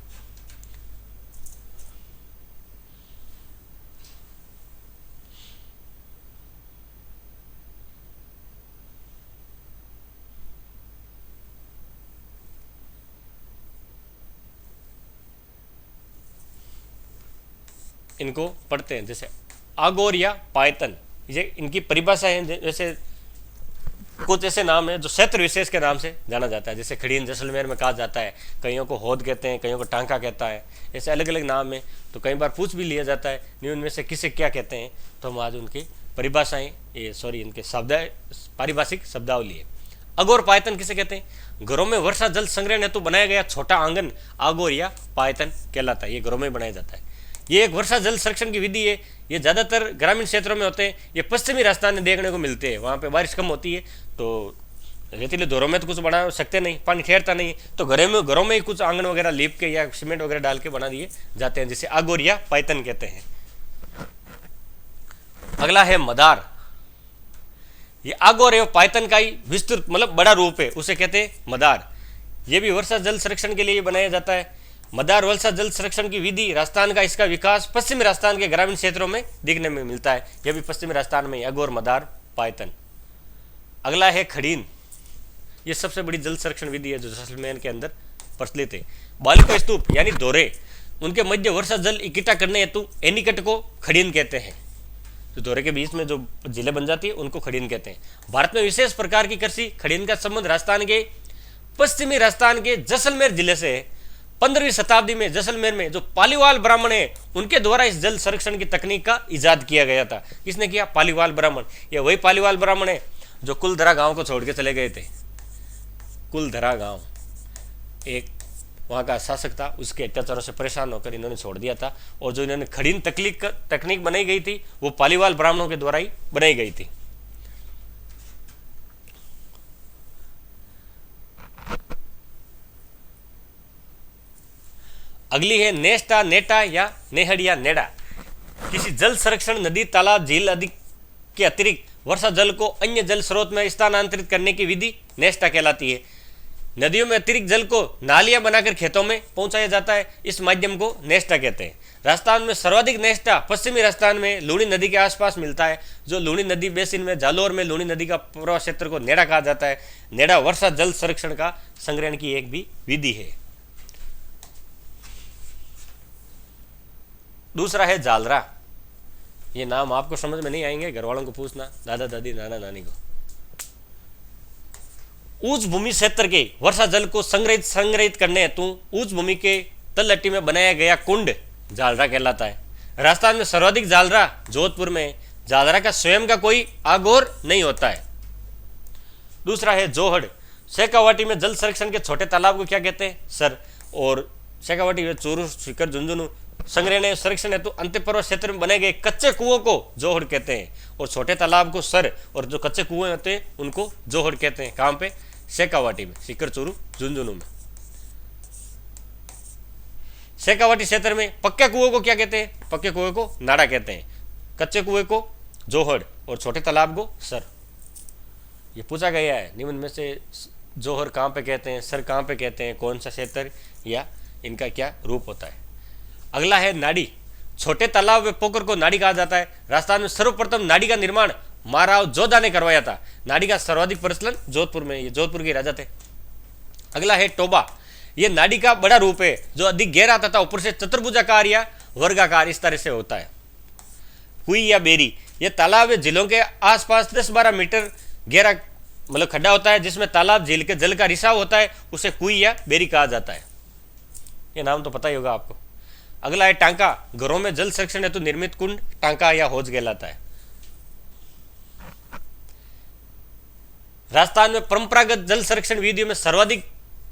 A: इनको पढ़ते हैं, जैसे आगोर या पायतन, ये इनकी परिभाषा है। जैसे कुछ ऐसे नाम है जो क्षेत्र विशेष के नाम से जाना जाता है, जैसे खड़ीन जैसलमेर में कहा जाता है, कईयों को होद कहते हैं, कईयों को टांका कहता है, ऐसे अलग अलग नाम है। तो कई बार पूछ भी लिया जाता है नहीं उनमें से किसे क्या कहते हैं, तो हम आज उनकी परिभाषाएं इनके शब्द पारिभाषिक शब्दावली है। अगोर पायतन किसे कहते हैं, घरों में वर्षा जल संग्रहण हेतु बनाया गया छोटा आंगन आगोर या पायतन कहलाता है। ये घरों में बनाया जाता है। ये एक वर्षा जल संरक्षण की विधि है। ये ज़्यादातर ग्रामीण क्षेत्रों में होते हैं। ये पश्चिमी राजस्थान में देखने को मिलते हैं, वहाँ पे बारिश कम होती है, तो रेतीले दौरों में तो कुछ बना सकते नहीं, पानी ठहरता नहीं, तो घरों में ही कुछ आंगन वगैरह लीप के या सीमेंट वगैरह डाल के बना दिए जाते हैं, जिसे आगोर या पायतन कहते हैं। अगला है मदार। ये आगोर एवं पायतन का ही विस्तृत मतलब बड़ा रूप है, उसे कहते हैं मदार। ये भी वर्षा जल संरक्षण के लिए बनाया जाता है। मदार वर्षा जल संरक्षण की विधि राजस्थान का इसका विकास पश्चिमी राजस्थान के ग्रामीण क्षेत्रों में देखने में मिलता है। यह भी पश्चिमी राजस्थान में अगोर, मदार, पायतन। अगला है खड़ीन। यह सबसे बड़ी जल संरक्षण विधि है जो जैसलमेर के अंदर प्रचलित है। बालिका स्तूप यानी दोरे, उनके मध्य वर्षा जल इकट्ठा करने हेतु एनीकट को खड़ीन कहते हैं। तो दोरे के बीच में जो झीलें बन जाती है उनको खड़ीन कहते हैं। भारत में विशेष प्रकार की कृषि खड़ीन का संबंध राजस्थान के पश्चिमी राजस्थान के जैसलमेर जिले से है। 15वीं शताब्दी में जैसलमेर में जो पालीवाल ब्राह्मण है उनके द्वारा इस जल संरक्षण की तकनीक का इजाद किया गया था। किसने किया? पालीवाल ब्राह्मण। ये वही पालीवाल ब्राह्मण है जो कुलधरा गांव को छोड़ के चले गए थे। कुलधरा गांव एक वहाँ का शासक था, उसके अत्याचारों से परेशान होकर इन्होंने छोड़ दिया था, और जो इन्होंने खड़ीन तकनीक बनाई गई थी वो पालीवाल ब्राह्मणों के द्वारा ही बनाई गई थी। अगली है नेस्टा, नेटा या नेहड़ या नेड़ा। किसी जल संरक्षण नदी, तालाब, झील आदि के अतिरिक्त वर्षा जल को अन्य जल स्रोत में स्थानांतरित करने की विधि नेस्टा कहलाती है। नदियों में अतिरिक्त जल को नालियां बनाकर खेतों में पहुंचाया जाता है, इस माध्यम को नेस्टा कहते हैं। राजस्थान में सर्वाधिक नेस्टा पश्चिमी राजस्थान में लूणी नदी के आसपास मिलता है। जो लूणी नदी बेसिन में जालोर में लूणी नदी का प्रवाह क्षेत्र को नेड़ा कहा जाता है। नेड़ा वर्षा जल संरक्षण का संग्रहण की एक भी विधि है। दूसरा है जालरा। ये नाम आपको समझ में नहीं आएंगे, घर वालों को पूछना, दादा दादी नाना नानी को। ऊंच भूमि क्षेत्र के वर्षा जल को संग्रहित करने हेतु ऊंच भूमि के तलहटी में बनाया गया कुंड जालरा कहलाता है। राजस्थान में सर्वाधिक जालरा जोधपुर में, जादरा का स्वयं का कोई आगोर नहीं होता है। दूसरा है जोहड़। शेखावाटी में जल संरक्षण के छोटे तालाब को क्या कहते हैं? सर। और शेखावाटी में चूरू, सीकर, झुंझुनू संग्रहण संरक्षण हेतु अंतःपर्वत क्षेत्र में बने गए कच्चे कुओं को जोहड़ कहते हैं, और छोटे तालाब को सर, और जो कच्चे कुएं होते हैं उनको जोहड़ कहते हैं। कहाँ पे? शेखावाटी में, सीकर, चूरू, झुंझुनू में। शेखावाटी क्षेत्र में पक्के कुओं को क्या कहते हैं? पक्के कुएं को नाड़ा कहते हैं, कच्चे कुएं को जोहड़ और छोटे तालाब को सर। ये पूछा गया है निम्न में से जोहर कहाँ पे कहते हैं, सर कहाँ पे कहते हैं, कौन सा क्षेत्र या इनका क्या रूप होता है। अगला है नाड़ी। छोटे तालाब व पोखर को नाड़ी कहा जाता है। राजस्थान में सर्वप्रथम नाड़ी का निर्माण महाराव जोधा ने करवाया था। नाड़ी का सर्वाधिक प्रचलन जोधपुर में, ये जोधपुर के राजा थे। अगला है टोबा। ये नाड़ी का बड़ा रूप है जो अधिक गहरा तथा ऊपर से चतुर्भुजाकार या वर्गाकार इस तरह से होता है। कुई या बेरी। ये तालाब व झीलों के आसपास 10-12 मीटर गहरा मतलब खड्डा होता है, जिसमें तालाब झील के जल का रिसाव होता है, उसे कुई या बेरी कहा जाता है। ये नाम तो पता ही होगा आपको। अगला है टांका। घरों में जल संरक्षण हेतु निर्मित कुंड टांका या हौज कहलाता है। राजस्थान में परंपरागत जल संरक्षण विधियों में सर्वाधिक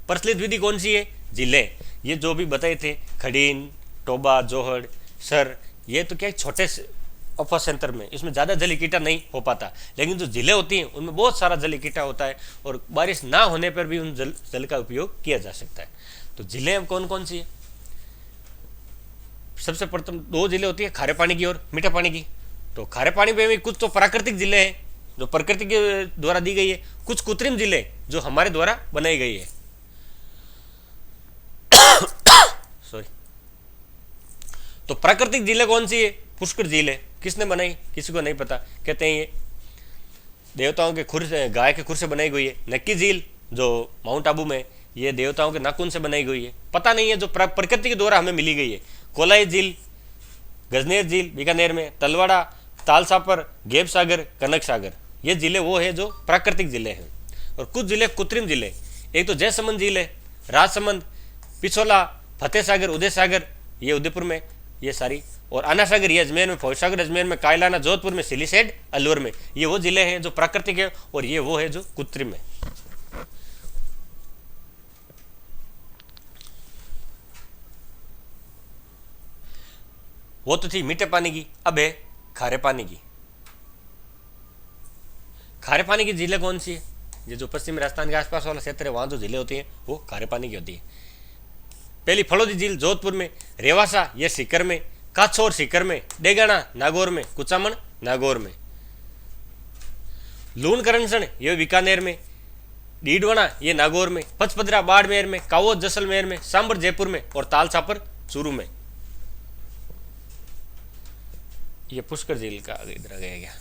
A: प्रचलित विधि कौन सी है? जिले। ये जो भी बताए थे, खड़ीन, टोबा, जोहड़, सर, ये तो क्या छोटे अफवाह सेंटर में, इसमें ज़्यादा जल इकट्ठा नहीं हो पाता, लेकिन जो जिले होती हैं उनमें बहुत सारा जल इकट्ठा होता है और बारिश ना होने पर भी उन जल का उपयोग किया जा सकता है। तो जिले अब कौन कौन सी है? सबसे प्रथम 2 जिले होती है, खारे पानी की और मीठे पानी की। तो खारे पानी में भी कुछ तो प्राकृतिक जिले हैं जो प्रकृति के द्वारा दी गई है, कुछ कृत्रिम जिले जो हमारे द्वारा बनाई गई है। सॉरी। तो प्राकृतिक जिले कौन सी है? पुष्कर झील है। किसने बनाई? किसी को नहीं पता। कहते हैं ये देवताओं के खुर से, गाय के खुर से बनाई गई है। नक्की झील जो माउंट आबू में, ये देवताओं के नाखून से बनाई गई है। पता नहीं है, जो प्रकृति के द्वारा हमें मिली गई है। कोलाई झील, गजनेर झील बीकानेर में, तलवाड़ा, तालसापर, गेब सागर, कनक सागर, ये जिले वो है जो प्राकृतिक जिले हैं। और कुछ जिले कृत्रिम जिले, एक तो जयसमंद झील है, राजसमंद, पिछोला, फतेह सागर, उदय सागर, ये उदयपुर में, ये सारी, और आना सागर ये अजमेर में, फौज सागर अजमेर में, कायलाना जोधपुर में, सिलीसेड अलवर में, ये वो जिले हैं जो प्राकृतिक है और ये वो है जो कृत्रिम है। वो तो थी मीठे पानी की, अब है खारे पानी की। खारे पानी की झीलें कौन सी है? ये जो पश्चिमी राजस्थान के आसपास वाला क्षेत्र है, वहां जो झीलें होती हैं वो खारे पानी की होती है। पहली फलोदी झील जोधपुर में, रेवासा ये सीकर में, काछोर सीकर में, डेगाना नागौर में, कुचामन नागौर में। लूण करनसण ये बीकानेर में, डीडवना ये नागौर में, पचपदरा बाड़मेर में, कावोद जैसलमेर में, सांबर जयपुर में और तालसापर चूरू में। ये पुष्कर झील का इधर आ गया।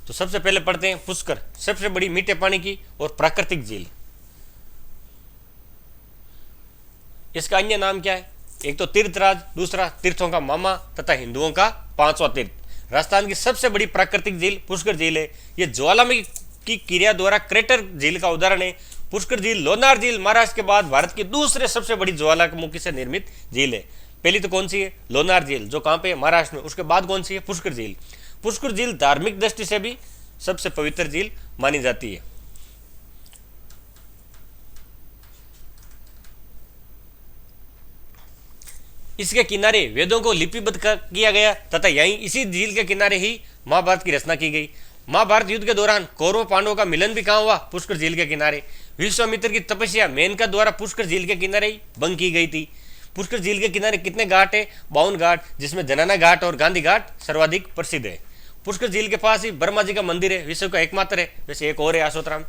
A: तो सबसे पहले पढ़ते हैं पुष्कर, सबसे बड़ी मीठे पानी की और प्राकृतिक झील। इसका अन्य नाम क्या है? एक तो तीर्थराज, दूसरा तीर्थों का मामा तथा हिंदुओं का 5वां तीर्थ। राजस्थान की सबसे बड़ी प्राकृतिक झील पुष्कर झील है। यह ज्वालामुखी की क्रिया द्वारा क्रेटर झील का उदाहरण है। पुष्कर झील लोनार झील महाराष्ट्र के बाद भारत की दूसरे सबसे बड़ी ज्वालामुखी से निर्मित झील है। पहली तो कौन सी है? लोनार झील, जो कहाँ पे है? महाराष्ट्र में। उसके बाद कौन सी है? पुष्कर झील। पुष्कर झील धार्मिक दृष्टि से भी सबसे पवित्र झील मानी जाती है। इसके किनारे वेदों को लिपिबद्ध किया गया तथा यहीं इसी झील के किनारे ही महाभारत की रचना की गई। महाभारत युद्ध के दौरान कौरव पांडवों का मिलन भी कहाँ हुआ? पुष्कर झील के किनारे। विश्वामित्र की तपस्या मेनका द्वारा पुष्कर झील के किनारे ही भंग की गई थी। पुष्कर झील के किनारे कितने घाट है? 52 घाट, जिसमें जनाना घाट और गांधी घाट सर्वाधिक प्रसिद्ध है। पुष्कर झील के पास ही ब्रह्मा जी का मंदिर है, विश्व का एकमात्र है। वैसे एक और है आशोतराम,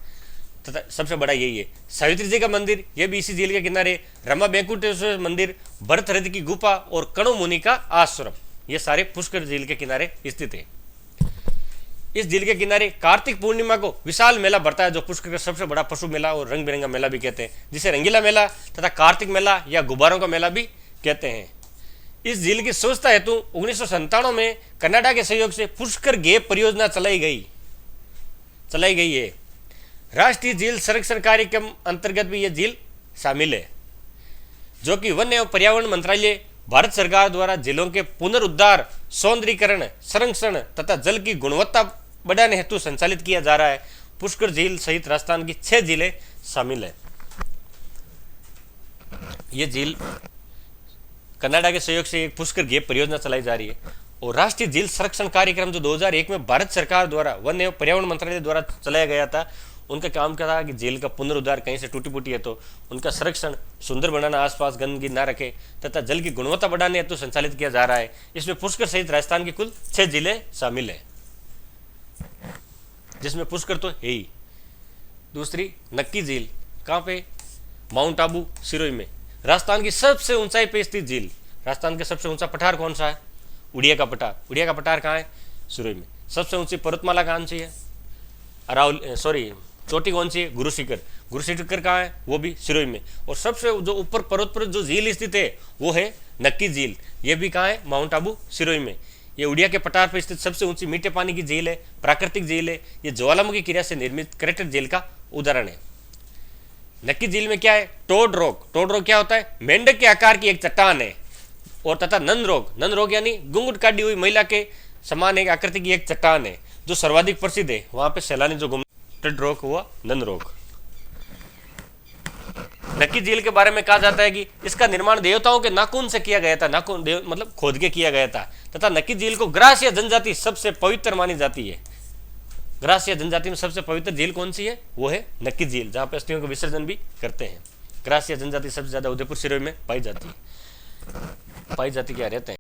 A: तथा सबसे बड़ा यही है। सावित्री जी का मंदिर, यह भी इसी झील के किनारे। रमा बैंकुटेश्वर मंदिर, भरतहृद की गुफा और कणु मुनि का आश्रम, ये सारे पुष्कर झील के किनारे स्थित है। इस झील के किनारे कार्तिक पूर्णिमा को विशाल मेला भरता है, जो पुष्कर का सबसे बड़ा पशु मेला और रंग बिरंगा मेला भी कहते हैं, जिसे रंगीला मेला तथा कार्तिक मेला या गुब्बारों का मेला भी कहते हैं। इस झील की स्वच्छता हेतु 1997 में कनाडा के सहयोग से पुष्कर गैप परियोजना चलाई गई है। राष्ट्रीय झील संरक्षण कार्यक्रम अंतर्गत भी यह झील शामिल है, जो कि वन एवं पर्यावरण मंत्रालय, भारत सरकार द्वारा झीलों के पुनरुद्धार, सौंदर्यीकरण, संरक्षण तथा जल की गुणवत्ता बढ़ाने हेतु संचालित किया जा रहा है। पुष्कर झील सहित राजस्थान की 6 झीलें शामिल है। ये झील कनाडा के सहयोग से एक पुष्कर गेप परियोजना चलाई जा रही है। और राष्ट्रीय झील संरक्षण कार्यक्रम जो 2001 में भारत सरकार द्वारा वन एवं पर्यावरण मंत्रालय द्वारा चलाया गया था, उनका काम क्या था कि झील का पुनरुद्धार, कहीं से टूटी फूटी है तो उनका संरक्षण, सुंदर बनाना, आसपास गंदगी ना रखे तथा जल की गुणवत्ता बढ़ाने हेतु संचालित किया जा रहा है। इसमें पुष्कर सहित राजस्थान की कुल 6 जिले शामिल है, जिसमें पुष्कर तो है ही। दूसरी नक्की झील, कहाँ पे? माउंट आबू, सिरोही में। राजस्थान की सबसे ऊंचाई पे स्थित झील। राजस्थान का सबसे ऊंचा पठार कौन सा है? उड़िया का पठार। उड़िया का पठार कहाँ है? सिरोही में। सबसे ऊंची पर्वतमाला कौन सी है? चोटी कौन सी है? गुरु शिखर। गुरु शिखर कहाँ है? वो भी सिरोही में। और सबसे जो ऊपर पर्वत पर जो झील स्थित है वो है नक्की झील। ये भी कहाँ है? माउंट आबू, सिरोही में। ये उड़िया के पठार पर स्थित सबसे ऊंची मीठे पानी की झील है, प्राकृतिक झील है। ये ज्वालामुखी क्रिया से निर्मित क्रेटर झील का उदाहरण है। नक्की झील में क्या है? Toad rock. टोड रॉक क्या होता है? मेंढक के आकार की एक चट्टान है। और तथा नंद रॉक यानी घुंघट काटी हुई महिला के समान एक आकृति की एक चट्टान है जो सर्वाधिक प्रसिद्ध है। वहां पे सैलानी जो घूमते रॉक हुआ नंद रॉक। नक्की झील के बारे में कहा जाता है कि इसका निर्माण देवताओं के नाखून से किया गया था। नाखून मतलब खोद के किया गया था। तथा नक्की झील को ग्रासीय जनजाति सबसे पवित्र मानी जाती है। ग्रासीय जनजाति में सबसे पवित्र झील कौन सी है? वो है नक्की झील, जहां पे अस्थियों का विसर्जन भी करते हैं। ग्रासीय जनजाति सबसे ज्यादा उदयपुर, सिरोही में पाई जाती है। पाई जाती क्या रहते हैं?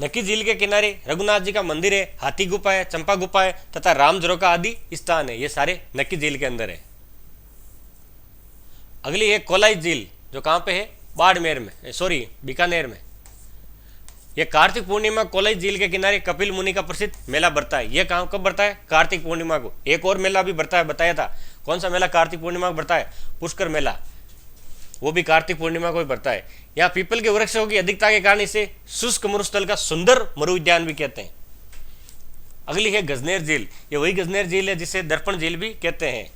A: नक्की झील के किनारे रघुनाथ जी का मंदिर है, हाथी गुफा है, चंपा गुफा है तथा राम झरोखा आदि स्थान है। ये सारे नक्की झील के अंदर है। अगली है कोलाई झील, जो कहां पे है? बाड़मेर में, बीकानेर में। यह कार्तिक पूर्णिमा कोलाई झील के किनारे कपिल मुनि का प्रसिद्ध मेला बढ़ता है। यह कब बढ़ता है? कार्तिक पूर्णिमा को। एक और मेला भी बढ़ता है, बताया था। कौन सा मेला कार्तिक पूर्णिमा को बढ़ता है? पुष्कर मेला। वो भी कार्तिक पूर्णिमा को ही बढ़ता है। यहाँ पीपल के वृक्षों की अधिकता के कारण इसे शुष्क मरुस्थल का सुंदर मरु उद्यान भी कहते हैं। अगली है गजनेर झील। ये वही गजनेर झील है जिसे दर्पण झील भी कहते हैं।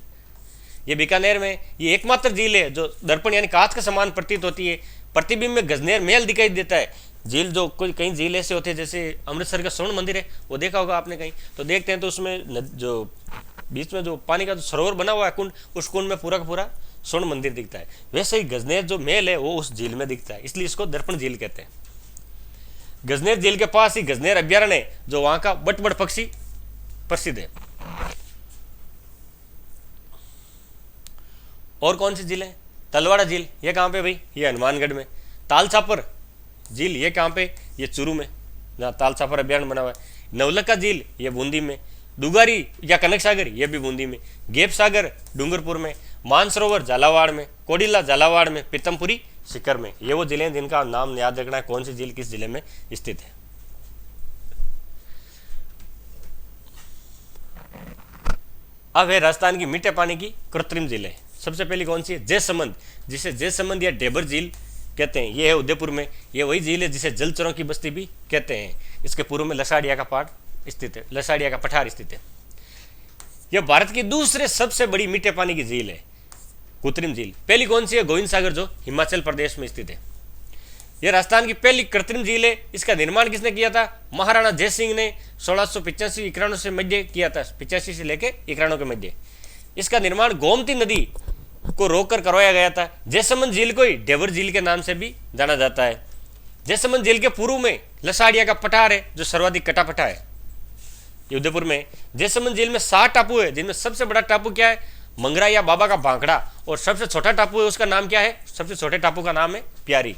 A: ये बीकानेर में ये एकमात्र झील है जो दर्पण यानी कांच के समान प्रतीत होती है। प्रतिबिंब में गजनेर महल दिखाई देता है। झील जो कोई कई झील ऐसे होते हैं, जैसे अमृतसर का स्वर्ण मंदिर है, वो देखा होगा आपने कहीं, तो देखते हैं तो उसमें जो बीच में जो पानी का जो सरोवर बना हुआ है कुंड, उस कुंड में पूरा का पूरा स्वर्ण मंदिर दिखता है। वैसे ही गजनेर जो महल है वो उस झील में दिखता है, इसलिए इसको दर्पण झील कहते हैं। गजनेर झील के पास ही गजनेर अभ्यारण्य है, जो वहां का बटबड़ पक्षी प्रसिद्ध है। और कौन सी झील है? तलवाड़ा झील। ये कहाँ पे भाई? ये हनुमानगढ़ में। तालछापर झील, ये कहाँ पे? ये चूरू में, जहाँ तालछापर अभ्यारण्य बना हुआ है। नवलखा झील, ये बूंदी में। दुगारी या कनक सागर, ये भी बूंदी में। गेप सागर डूंगरपुर में। मानसरोवर झालावाड़ में। कोडिला झालावाड़ में। पीतमपुरी सीकर में। ये वो जिले हैं जिनका नाम याद रखना है, कौन सी झील किस जिले में स्थित है। अब है राजस्थान की मीठे पानी की कृत्रिम झीलें। सबसे पहली कौन सी है? जयसमंद, जिसे जयसमंद या डेबर झील कहते हैं। ये है उदयपुर में। ये वही झील है जिसे जलचरों की बस्ती भी कहते हैं। इसके पूर्व में लसाड़िया का पहाड़ स्थित है, लसाड़िया का पठार स्थित है। यह भारत की दूसरे सबसे बड़ी मीठे पानी की झील है, कृत्रिम झील। पहली कौन सी है? गोविंद सागर, जो हिमाचल प्रदेश में स्थित है। यह राजस्थान की पहली कृत्रिम झील है। इसका निर्माण किसने किया था? महाराणा जय सिंह ने 1685 से मध्य किया था, 85 से लेकर 91 के मध्य। इसका निर्माण गोमती नदी को रोककर करवाया गया था। जयसमंद झील को ही डेबर झील के नाम से भी जाना जाता है। जयसमंद झील के पूर्व में लसाड़िया का पठार है, जो सर्वाधिक कटा पठा है, ये उदयपुर में। जयसमंद झील में 7 टापू है, जिनमें सबसे बड़ा टापू क्या है? मंगरा या बाबा का भांकड़ा। और सबसे छोटा टापू है, उसका नाम क्या है? सबसे छोटे टापू का नाम है प्यारी।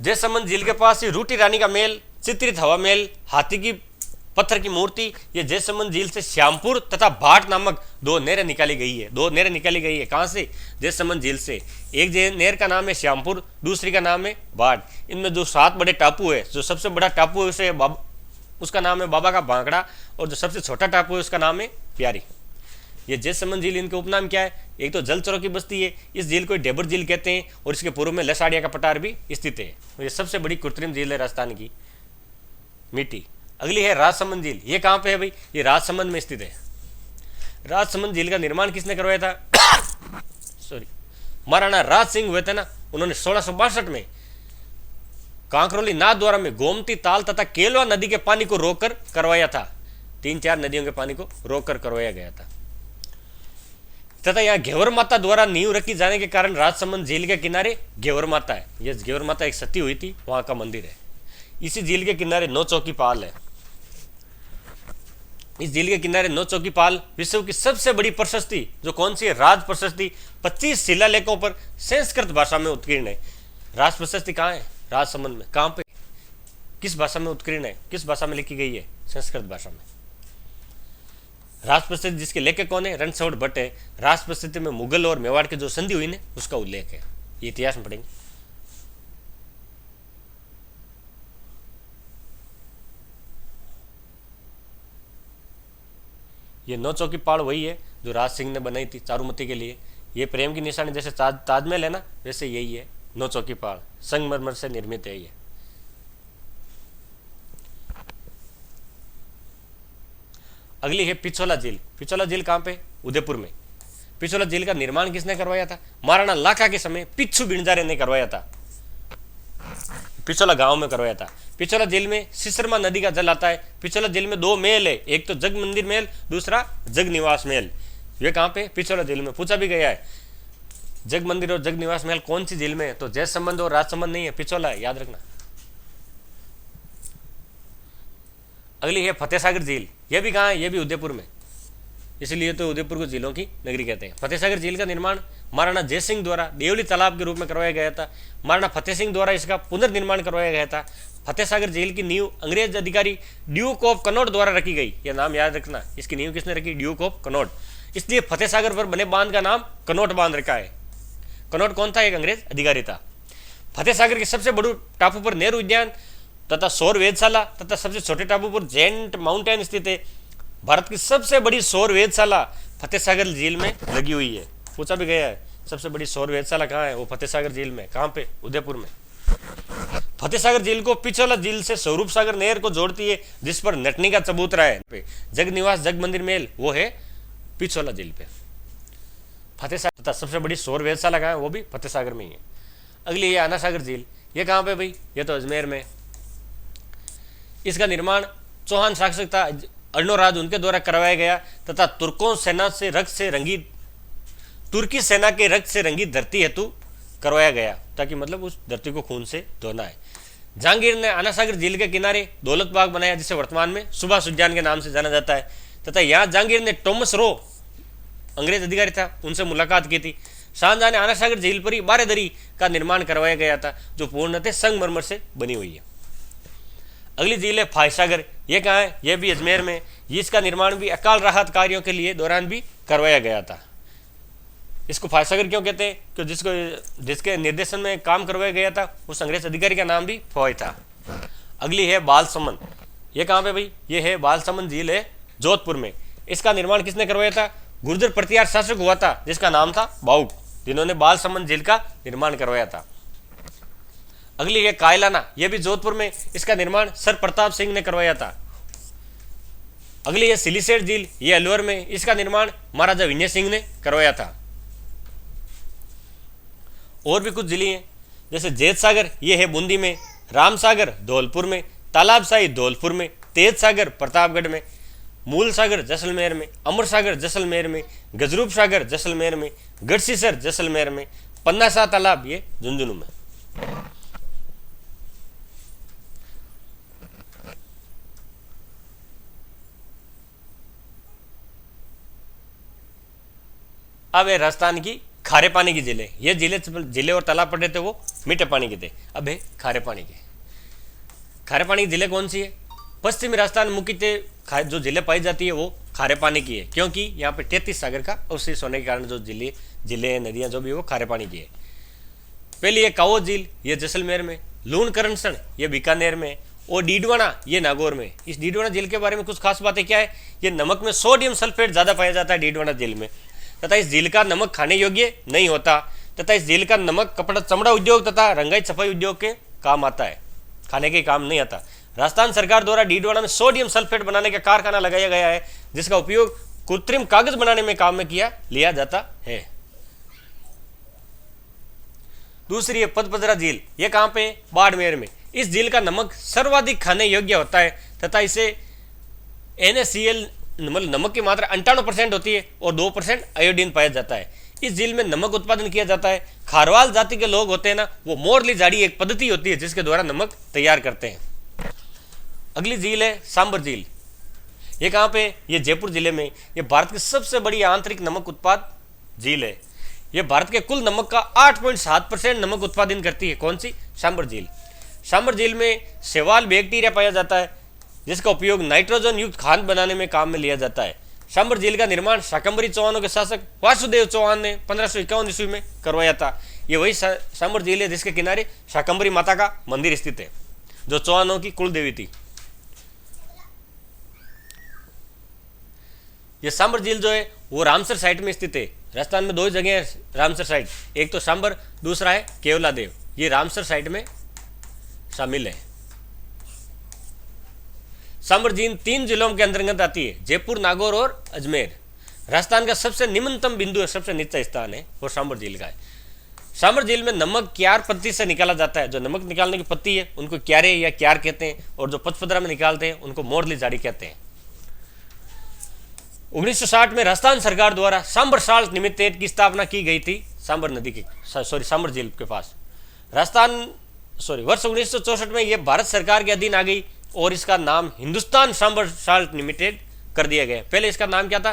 A: जयसमंद झील के पास ही रूटी रानी का महल, चित्रित हवा महल, हाथी की पत्थर की मूर्ति। ये जयसमंद झील से श्यामपुर तथा भाट नामक 2 नहरें निकाली गई है। 2 नहरें निकाली गई है। कहां से? जयसमंद झील से। एक नहर का नाम है श्यामपुर, दूसरी का नाम है भाट। इनमें जो 7 बड़े टापू है, जो सबसे बड़ा टापू है उसका नाम है बाबा का भांकड़ा, और जो सबसे छोटा टापू है उसका नाम है प्यारी। ये जयसमंद झील, इनके उपनाम क्या है? एक तो जलचरों की बस्ती है, इस झील को डेबर झील कहते हैं, और इसके पूर्व में लसाड़िया का पठार भी स्थित है। ये सबसे बड़ी कृत्रिम झील है राजस्थान की मीठी। अगली है राजसमंद झील। ये कहाँ पे है भाई? ये राजसमंद में स्थित है। राजसमंद झील का निर्माण किसने करवाया था? सॉरी, महाराणा राज सिंह हुए थे ना, उन्होंने 1662 में कांकरोली नाथ द्वारा में गोमती ताल तथा केलवा नदी के पानी को रोककर करवाया था। 3-4 नदियों के पानी को रोककर करवाया गया था। तथा यहाँ घेवर माता द्वारा नींव रखी जाने के कारण राजसमंद झील के किनारे घेवर माता है। यह घेवर माता एक सती हुई थी, वहां का मंदिर है। इसी झील के किनारे 9 चौकी पाल है। इस झील के किनारे 9 चौकी पाल विश्व की सबसे बड़ी प्रशस्ति जो कौन सी है? राज प्रशस्ति 25 शिलालेखों पर संस्कृत भाषा में उत्कीर्ण है। राज प्रशस्ति कहाँ है? राजसमंद में। कहाँ पे? किस भाषा में उत्कीर्ण है? किस भाषा में लिखी गई है? संस्कृत भाषा में। राज प्रशस्ति जिसके लेखक कौन है? रणछोड़ भट्ट है। राज प्रशस्ति में मुगल और मेवाड़ की जो संधि हुई ना, उसका उल्लेख है। ये इतिहास में पढ़ेंगे। ये 9 चौकी पाल वही है जो राज सिंह ने बनाई थी चारुमती के लिए। ये प्रेम की निशानी जैसे ताजमहल है ना, वैसे यही है 9 चौकी पाल, संगमरमर से निर्मित है ये। अगली है पिछोला झील। पिछोला झील कहाँ पे? उदयपुर में। पिछोला झील का निर्माण किसने करवाया था? महाराणा लाखा के समय पिच्छू बिंजारे ने करवाया था। पिछोला गांव में करवाया था। पिछोला झील में सिसरमा नदी का जल आता है। पिछोला झील में 2 महल है, एक तो जग मंदिर महल, दूसरा जग निवास महल। ये कहाँ पे? पिछोला झील में। पूछा भी गया है जग मंदिर और जग निवास महल कौन सी झील में है? तो जयसंबंध और राजसमंद नहीं है, पिछोला है, याद रखना। अगली है फतेहसागर झील। यह भी कहाँ है? यह भी उदयपुर में, इसलिए तो उदयपुर को झीलों की नगरी कहते हैं। फतेहसागर झील का निर्माण महाराणा जयसिंह द्वारा देवली तालाब के रूप में करवाया गया था। महाराणा फतेह सिंह द्वारा इसका पुनर्निर्माण करवाया गया था। फतेहसागर झील की नींव अंग्रेज अधिकारी ड्यूक ऑफ कनॉट द्वारा रखी गई। यह नाम याद रखना, इसकी नींव किसने रखी? Duke of Connaught. इसलिए फतेहसागर पर बने बांध का नाम कनॉट बांध रखा है। कनॉट कौन था? एक अंग्रेज अधिकारी था। फतेहसागर के सबसे बड़े टापू पर नेहरू उद्यान तथा सौर वेधशाला तथा सबसे छोटे टापू पर जेंट माउंटेन स्थित है। भारत की सबसे बड़ी सौर वेधशाला फतेहसागर झील में लगी हुई है। पूछा भी गया है सबसे बड़ी सौर वेधशाला कहाँ है? वो फतेहसागर झील में। कहाँ पे? उदयपुर में। फतेहसागर झील को पिछोला झील से स्वरूप सागर नहर को जोड़ती है, जिस पर नटनी का चबूतरा है। जग निवास जग मंदिर महल वो है पिछोला झील पे। फतेहसागर तथा सबसे बड़ी सौर वेधशाला कहाँ है? वो भी फतेहसागर में ही है। अगली है आना सागर झील। ये कहाँ पे भाई? ये तो अजमेर में। इसका निर्माण चौहान शासक था अर्णोराज, उनके द्वारा करवाया गया तथा तुर्कों सेना से रक्त से रंगी तुर्की सेना के रक्त से रंगी धरती हेतु करवाया गया, ताकि मतलब उस धरती को खून से धोना है। जहांगीर ने आना सागर झील के किनारे दौलत बाग बनाया, जिसे वर्तमान में सुभाष उद्यान के नाम से जाना जाता है। तथा यहाँ जहांगीर ने टॉमस रो, अंग्रेज अधिकारी था, उनसे मुलाकात की थी। शाहजहां ने आना सागर झील पर ही बारेदरी का निर्माण करवाया गया था, जो पूर्णतः संगमरमर से बनी हुई है। अगली झील है फायसागर। ये कहाँ है? यह भी अजमेर में। इसका निर्माण भी अकाल राहत कार्यों के लिए दौरान भी करवाया गया था। इसको फायसागर क्यों कहते हैं? क्योंकि जिसके निर्देशन में काम करवाया गया था उस अंग्रेज अधिकारी का नाम भी फॉय था। अगली है बालसमंद। ये कहाँ पे भाई? ये है बालसमंद झील है जोधपुर में। इसका निर्माण किसने करवाया था? गुर्जर प्रतिहार शासक हुआ था जिसका नाम था बाउट, जिन्होंने बालसमंद झील का निर्माण करवाया था। अगली है कायलाना। यह भी जोधपुर में। इसका निर्माण सर प्रताप सिंह ने करवाया था। अगली है सिलीसेट झील। यह अलवर में। इसका निर्माण महाराजा विनय सिंह ने करवाया था। और भी कुछ झीलें हैं, जैसे जैत सागर, यह है बूंदी में। राम सागर धौलपुर में। तालाब शाही धौलपुर में। तेज सागर प्रतापगढ़ में। मूल सागर जैसलमेर में। अमर सागर जैसलमेर में। गजरूप सागर जैसलमेर में। गढ़सीसर जैसलमेर में। पन्ना शाह तालाब ये झुंझुनू में। अब है राजस्थान की खारे पानी की झीलें। ये झीलें और तालाब पड़े थे वो मीठे पानी के थे। अब है खारे पानी के। खारे पानी की झीलें कौन सी है? पश्चिमी राजस्थान मुख्यतः जो झीलें पाई जाती है वो खारे पानी की है, क्योंकि यहाँ पे 33 सागर का अवशेष होने के कारण जो झीलें नदियाँ जो भी वो खारे पानी की है। पहली है कावो झील, ये जैसलमेर में। लूणकरणसण ये बीकानेर में। और डीडवाना ये नागौर में। इस डीडवाना झील के बारे में कुछ खास बातें क्या है? ये नमक में सोडियम सल्फेट ज्यादा पाया जाता है डीडवाना झील में, तथा इस झील का नमक खाने योग्य नहीं होता, तथा इस झील का नमक कपड़ा चमड़ा उद्योग तथा रंगाई सफाई उद्योग के काम आता है, खाने के काम नहीं आता। राजस्थान सरकार द्वारा डीडवाना में सोडियम सल्फेट बनाने का कारखाना लगाया गया है, जिसका उपयोग कृत्रिम कागज बनाने में काम में लिया जाता है। दूसरी है पदपदरा झील। ये कहाँ पे? बाड़मेर में। इस झील का नमक सर्वाधिक खाने योग्य होता है तथा इसे NaCl मतलब नमक की मात्रा 98% होती है और 2% आयोडीन पाया जाता है। इस झील में नमक उत्पादन किया जाता है। खारवाल जाति के लोग होते हैं ना, वो मोरली झाड़ी एक पद्धति होती है जिसके द्वारा नमक तैयार करते हैं। अगली झील है सांबर झील। ये कहाँ पे? ये जयपुर जिले में। ये भारत की सबसे बड़ी आंतरिक नमक उत्पाद झील है। ये भारत के कुल नमक का 8.7% नमक उत्पादन करती है। कौन सी? सांबर झील। सांबर झील में शैवाल बैक्टीरिया पाया जाता है जिसका उपयोग नाइट्रोजन युक्त खाद बनाने में काम में लिया जाता है। सांबर झील का निर्माण शाकंभरी चौहानों के शासक वासुदेव चौहान ने 1551 ईस्वी में करवाया था। ये वही सांबर झील है जिसके किनारे शाकंभरी माता का मंदिर स्थित है, जो चौहानों की कुल देवी थी। ये सांबर झील जो है वो रामसर साइट में स्थित है। राजस्थान में 2 जगह है रामसर साइट, एक तो सांबर, दूसरा है केवला देव। ये रामसर साइट में शामिल है। सांबर झील 3 जिलों के अंतर्गत आती है, जयपुर, नागौर और अजमेर। राजस्थान का सबसे निम्नतम बिंदु है, सबसे नीचा स्थान है वो सांबर झील का है। सांबर झील में नमक क्यार पत्ती से निकाला जाता है। जो नमक निकालने की पत्ती है उनको क्यारे या क्यार कहते हैं, और जो पचपदरा में निकालते हैं उनको मोरली झाड़ी कहते हैं। 1960 में राजस्थान सरकार द्वारा सांबर साल्ट लिमिटेड की स्थापना की गई थी सांबर झील के पास। वर्ष 1964 में यह भारत सरकार के अधीन आ गई और इसका नाम हिंदुस्तान सांबर साल्ट लिमिटेड कर दिया गया। पहले इसका नाम क्या था?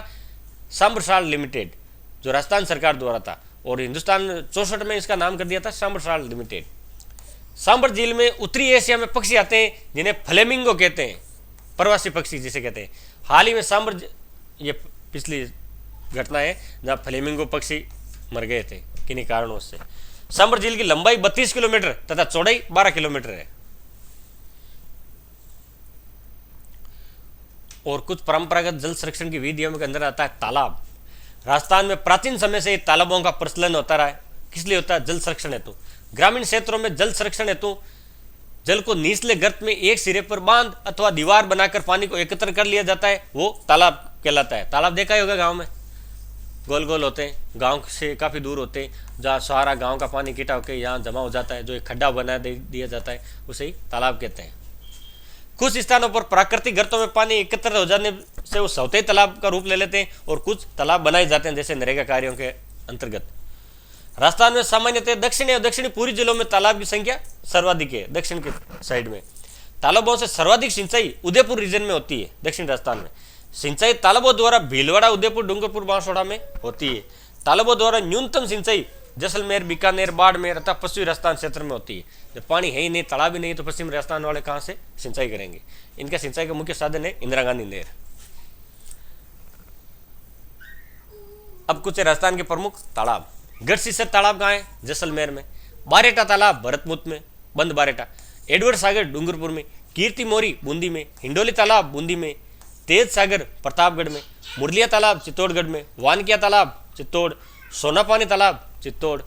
A: सांबर साल्ट लिमिटेड, जो राजस्थान सरकार द्वारा था, और हिंदुस्तान 64 में इसका नाम कर दिया था सांबर साल्ट लिमिटेड। सांबर झील में उत्तरी एशिया में पक्षी आते हैं जिन्हें फ्लेमिंगो कहते हैं, प्रवासी पक्षी जिसे कहते हैं। हाल ही में ये पिछली घटना है जहाँ फ्लेमिंगो पक्षी मर गए थे किन्हीं कारणों से। सांबर झील की लंबाई 32 किलोमीटर तथा चौड़ाई 12 किलोमीटर है। और कुछ परंपरागत जल संरक्षण की विधियों के अंदर आता है तालाब। राजस्थान में प्राचीन समय से तालाबों का प्रचलन होता रहा है। किस लिए होता है? जल संरक्षण हेतु। ग्रामीण क्षेत्रों में जल संरक्षण हेतु जल को निचले गर्त में एक सिरे पर बांध अथवा दीवार बनाकर पानी को एकत्र कर लिया जाता है, वो तालाब कहलाता है। तालाब देखा ही होगा गांव में, गोल गोल होते हैं, गांव से काफ़ी दूर होते हैं, जहाँ सारा गांव का पानी इकट्ठा होकर यहाँ जमा हो जाता है, जो एक खड्डा बना दिया जाता है, उसे ही तालाब कहते हैं। कुछ स्थानों पर प्राकृतिक गर्तों में पानी एकत्र हो जाने से वो सौते तालाब का रूप ले लेते हैं और कुछ तालाब बनाए जाते हैं जैसे नरेगा कार्यों के अंतर्गत। राजस्थान में सामान्यतः दक्षिणी और दक्षिणी पूर्वी जिलों में तालाब की संख्या सर्वाधिक है। दक्षिण के साइड में तालाबों से सर्वाधिक सिंचाई उदयपुर रीजन में होती है। दक्षिण राजस्थान में सिंचाई तालाबों द्वारा भीलवाड़ा, उदयपुर, डूंगरपुर, बांसवाड़ा में होती है। तालाबों द्वारा न्यूनतम सिंचाई जैसलमेर, बीकानेर, बाड़मेर तथा पश्चिमी राजस्थान क्षेत्र में होती है। जब पानी है ही नहीं, तालाब ही नहीं, तो पश्चिमी राजस्थान वाले कहाँ से सिंचाई करेंगे? इनका सिंचाई का मुख्य साधन है इंदिरा गांधी नहर। अब कुछ राजस्थान के प्रमुख तालाब। गढ़सीसर तालाब कहाँ है? जैसलमेर में। बारेटा तालाब भरतपुर में, बंद बारेटा। एडवर्ड सागर डूंगरपुर में। कीर्ति मोरी बूंदी में। हिंडोली तालाब बूंदी में। तेज सागर प्रतापगढ़ में। मुरलिया तालाब चित्तौड़गढ़ में। वानकिया तालाब चित्तौड़। सोनापानी तालाब चित्तौड़।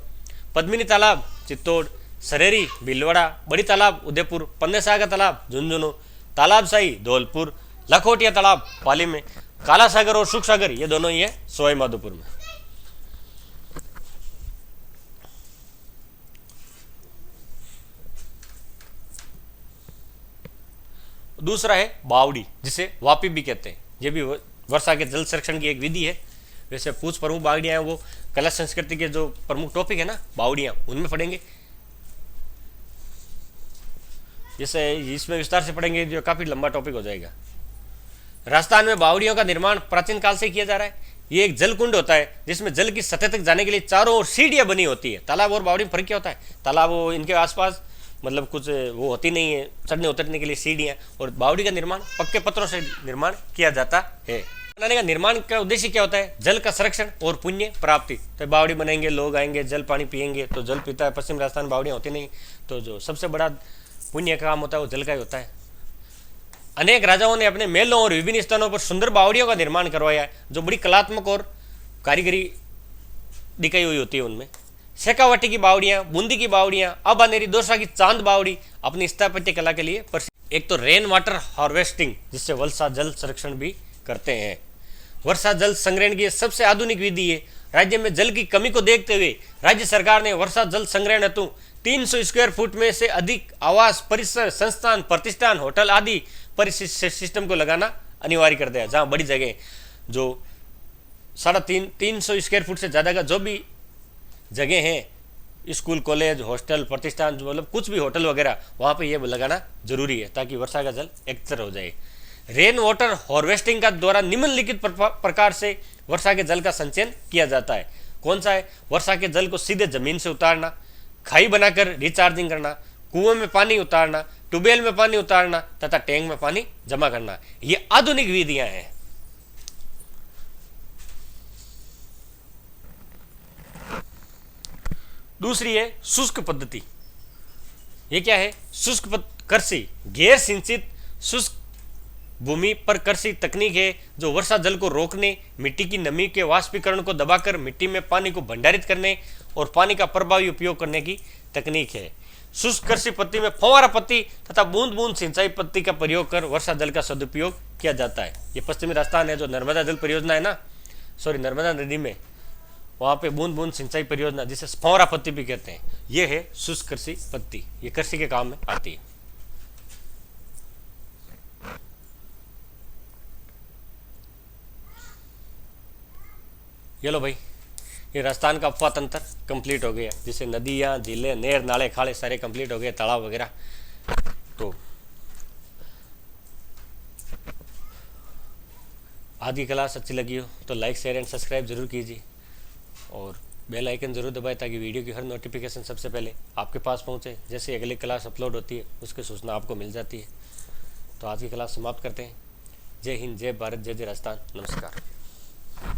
A: पद्मिनी तालाब चित्तौड़। सरेरी भीलवाड़ा। बड़ी तालाब उदयपुर। पन्ने सागर तालाब झुंझुनू। तालाब शाही धौलपुर। लखोटिया तालाब पाली में। काला सागर और सुख सागर ये दोनों ही है सवाई माधोपुर में। दूसरा है बावड़ी, जिसे वापी भी कहते हैं। ये भी वर्षा के जल संरक्षण की एक विधि है। वैसे कुछ प्रमुख बावड़ियाँ हैं, वो कला संस्कृति के जो प्रमुख टॉपिक है ना बावड़ियाँ, उनमें पढ़ेंगे। जैसे इसमें विस्तार से पढ़ेंगे जो काफ़ी लंबा टॉपिक हो जाएगा। राजस्थान में बावड़ियों का निर्माण प्राचीन काल से किया जा रहा है। ये एक जल कुंड होता है जिसमें जल की सतह तक जाने के लिए चारों ओर सीढ़ियाँ बनी होती है। तालाब और बावड़ी में फर्क क्या होता है? तालाब वो इनके आसपास मतलब कुछ वो होती नहीं है चढ़ने उतरने के लिए सीढ़ियाँ, और बावड़ी का निर्माण पक्के पत्थरों से निर्माण किया जाता है। बनाने का निर्माण का उद्देश्य क्या होता है? जल का संरक्षण और पुण्य प्राप्ति। तो बावड़ी बनाएंगे, लोग आएंगे, जल पानी पिएंगे, तो जल पीता है। पश्चिम राजस्थान बावड़ियाँ होती नहीं, तो जो सबसे बड़ा पुण्य का काम होता है वो जल का ही होता है। अनेक राजाओं ने अपने महलों और विभिन्न स्थानों पर सुंदर बावड़ियों का निर्माण करवाया है, जो बड़ी कलात्मक और कारीगरी दिखाई हुई होती है उनमें। शेखावाटी की बावड़ियाँ, बूंदी की बावड़ियाँ, अब अनेरी दौसा की चांद बावड़ी अपनी स्थापत्य कला के लिए प्रसिद्ध। एक तो रेन वाटर हार्वेस्टिंग, जिससे वर्षा जल संरक्षण भी करते हैं। वर्षा जल संग्रहण की सबसे आधुनिक विधि है। राज्य में जल की कमी को देखते हुए राज्य सरकार ने वर्षा जल संग्रहण हेतु 300 स्क्वायर फुट में से अधिक आवास परिसर, संस्थान, प्रतिष्ठान, होटल आदि पर सिस्टम को लगाना अनिवार्य कर दिया। जहां बड़ी जगह जो 350 स्क्वायर फुट से ज़्यादा का जो भी जगह हैं, स्कूल, कॉलेज, हॉस्टल, प्रतिष्ठान, जो मतलब कुछ भी होटल वगैरह, वहाँ पे ये लगाना जरूरी है ताकि वर्षा का जल एकत्र हो जाए। रेन वाटर हार्वेस्टिंग का द्वारा निम्नलिखित प्रकार से वर्षा के जल का संचयन किया जाता है। कौन सा है? वर्षा के जल को सीधे जमीन से उतारना, खाई बनाकर रिचार्जिंग करना, कुएं में पानी उतारना, ट्यूबवेल में पानी उतारना तथा टैंक में पानी जमा करना। ये आधुनिक विधियां हैं। दूसरी है शुष्क पद्धति। ये क्या है? शुष्क कृषि गैर सिंचित शुष्क भूमि पर कृषि तकनीक है जो वर्षा जल को रोकने, मिट्टी की नमी के वाष्पीकरण को दबाकर मिट्टी में पानी को भंडारित करने और पानी का प्रभावी उपयोग करने की तकनीक है। शुष्क कृषि पद्धति में फव्वारा पद्धति तथा बूंद बूंद सिंचाई पद्धति का प्रयोग कर वर्षा जल का सदुपयोग किया जाता है। ये पश्चिमी राजस्थान है, जो नर्मदा जल परियोजना है ना, नर्मदा नदी में, वहाँ पे बूंद बूंद सिंचाई परियोजना जिसे फव्वारा पद्धति भी कहते हैं, ये है शुष्क कृषि पद्धति। ये कृषि के काम में आती है। ये लो भाई, ये राजस्थान का अफवाह तंत्र कंप्लीट हो गया, जिसे नदियाँ, झीलें, नहर, नाले, खाले सारे कंप्लीट हो गए, तालाब वगैरह। तो आज की क्लास अच्छी लगी हो तो लाइक, शेयर एंड सब्सक्राइब जरूर कीजिए और बेल आइकन जरूर दबाएं ताकि वीडियो की हर नोटिफिकेशन सबसे पहले आपके पास पहुंचे। जैसे अगली क्लास अपलोड होती है उसकी सूचना आपको मिल जाती है। तो आज की क्लास समाप्त करते हैं। जय हिंद, जय भारत, जय जय राजस्थान। नमस्कार।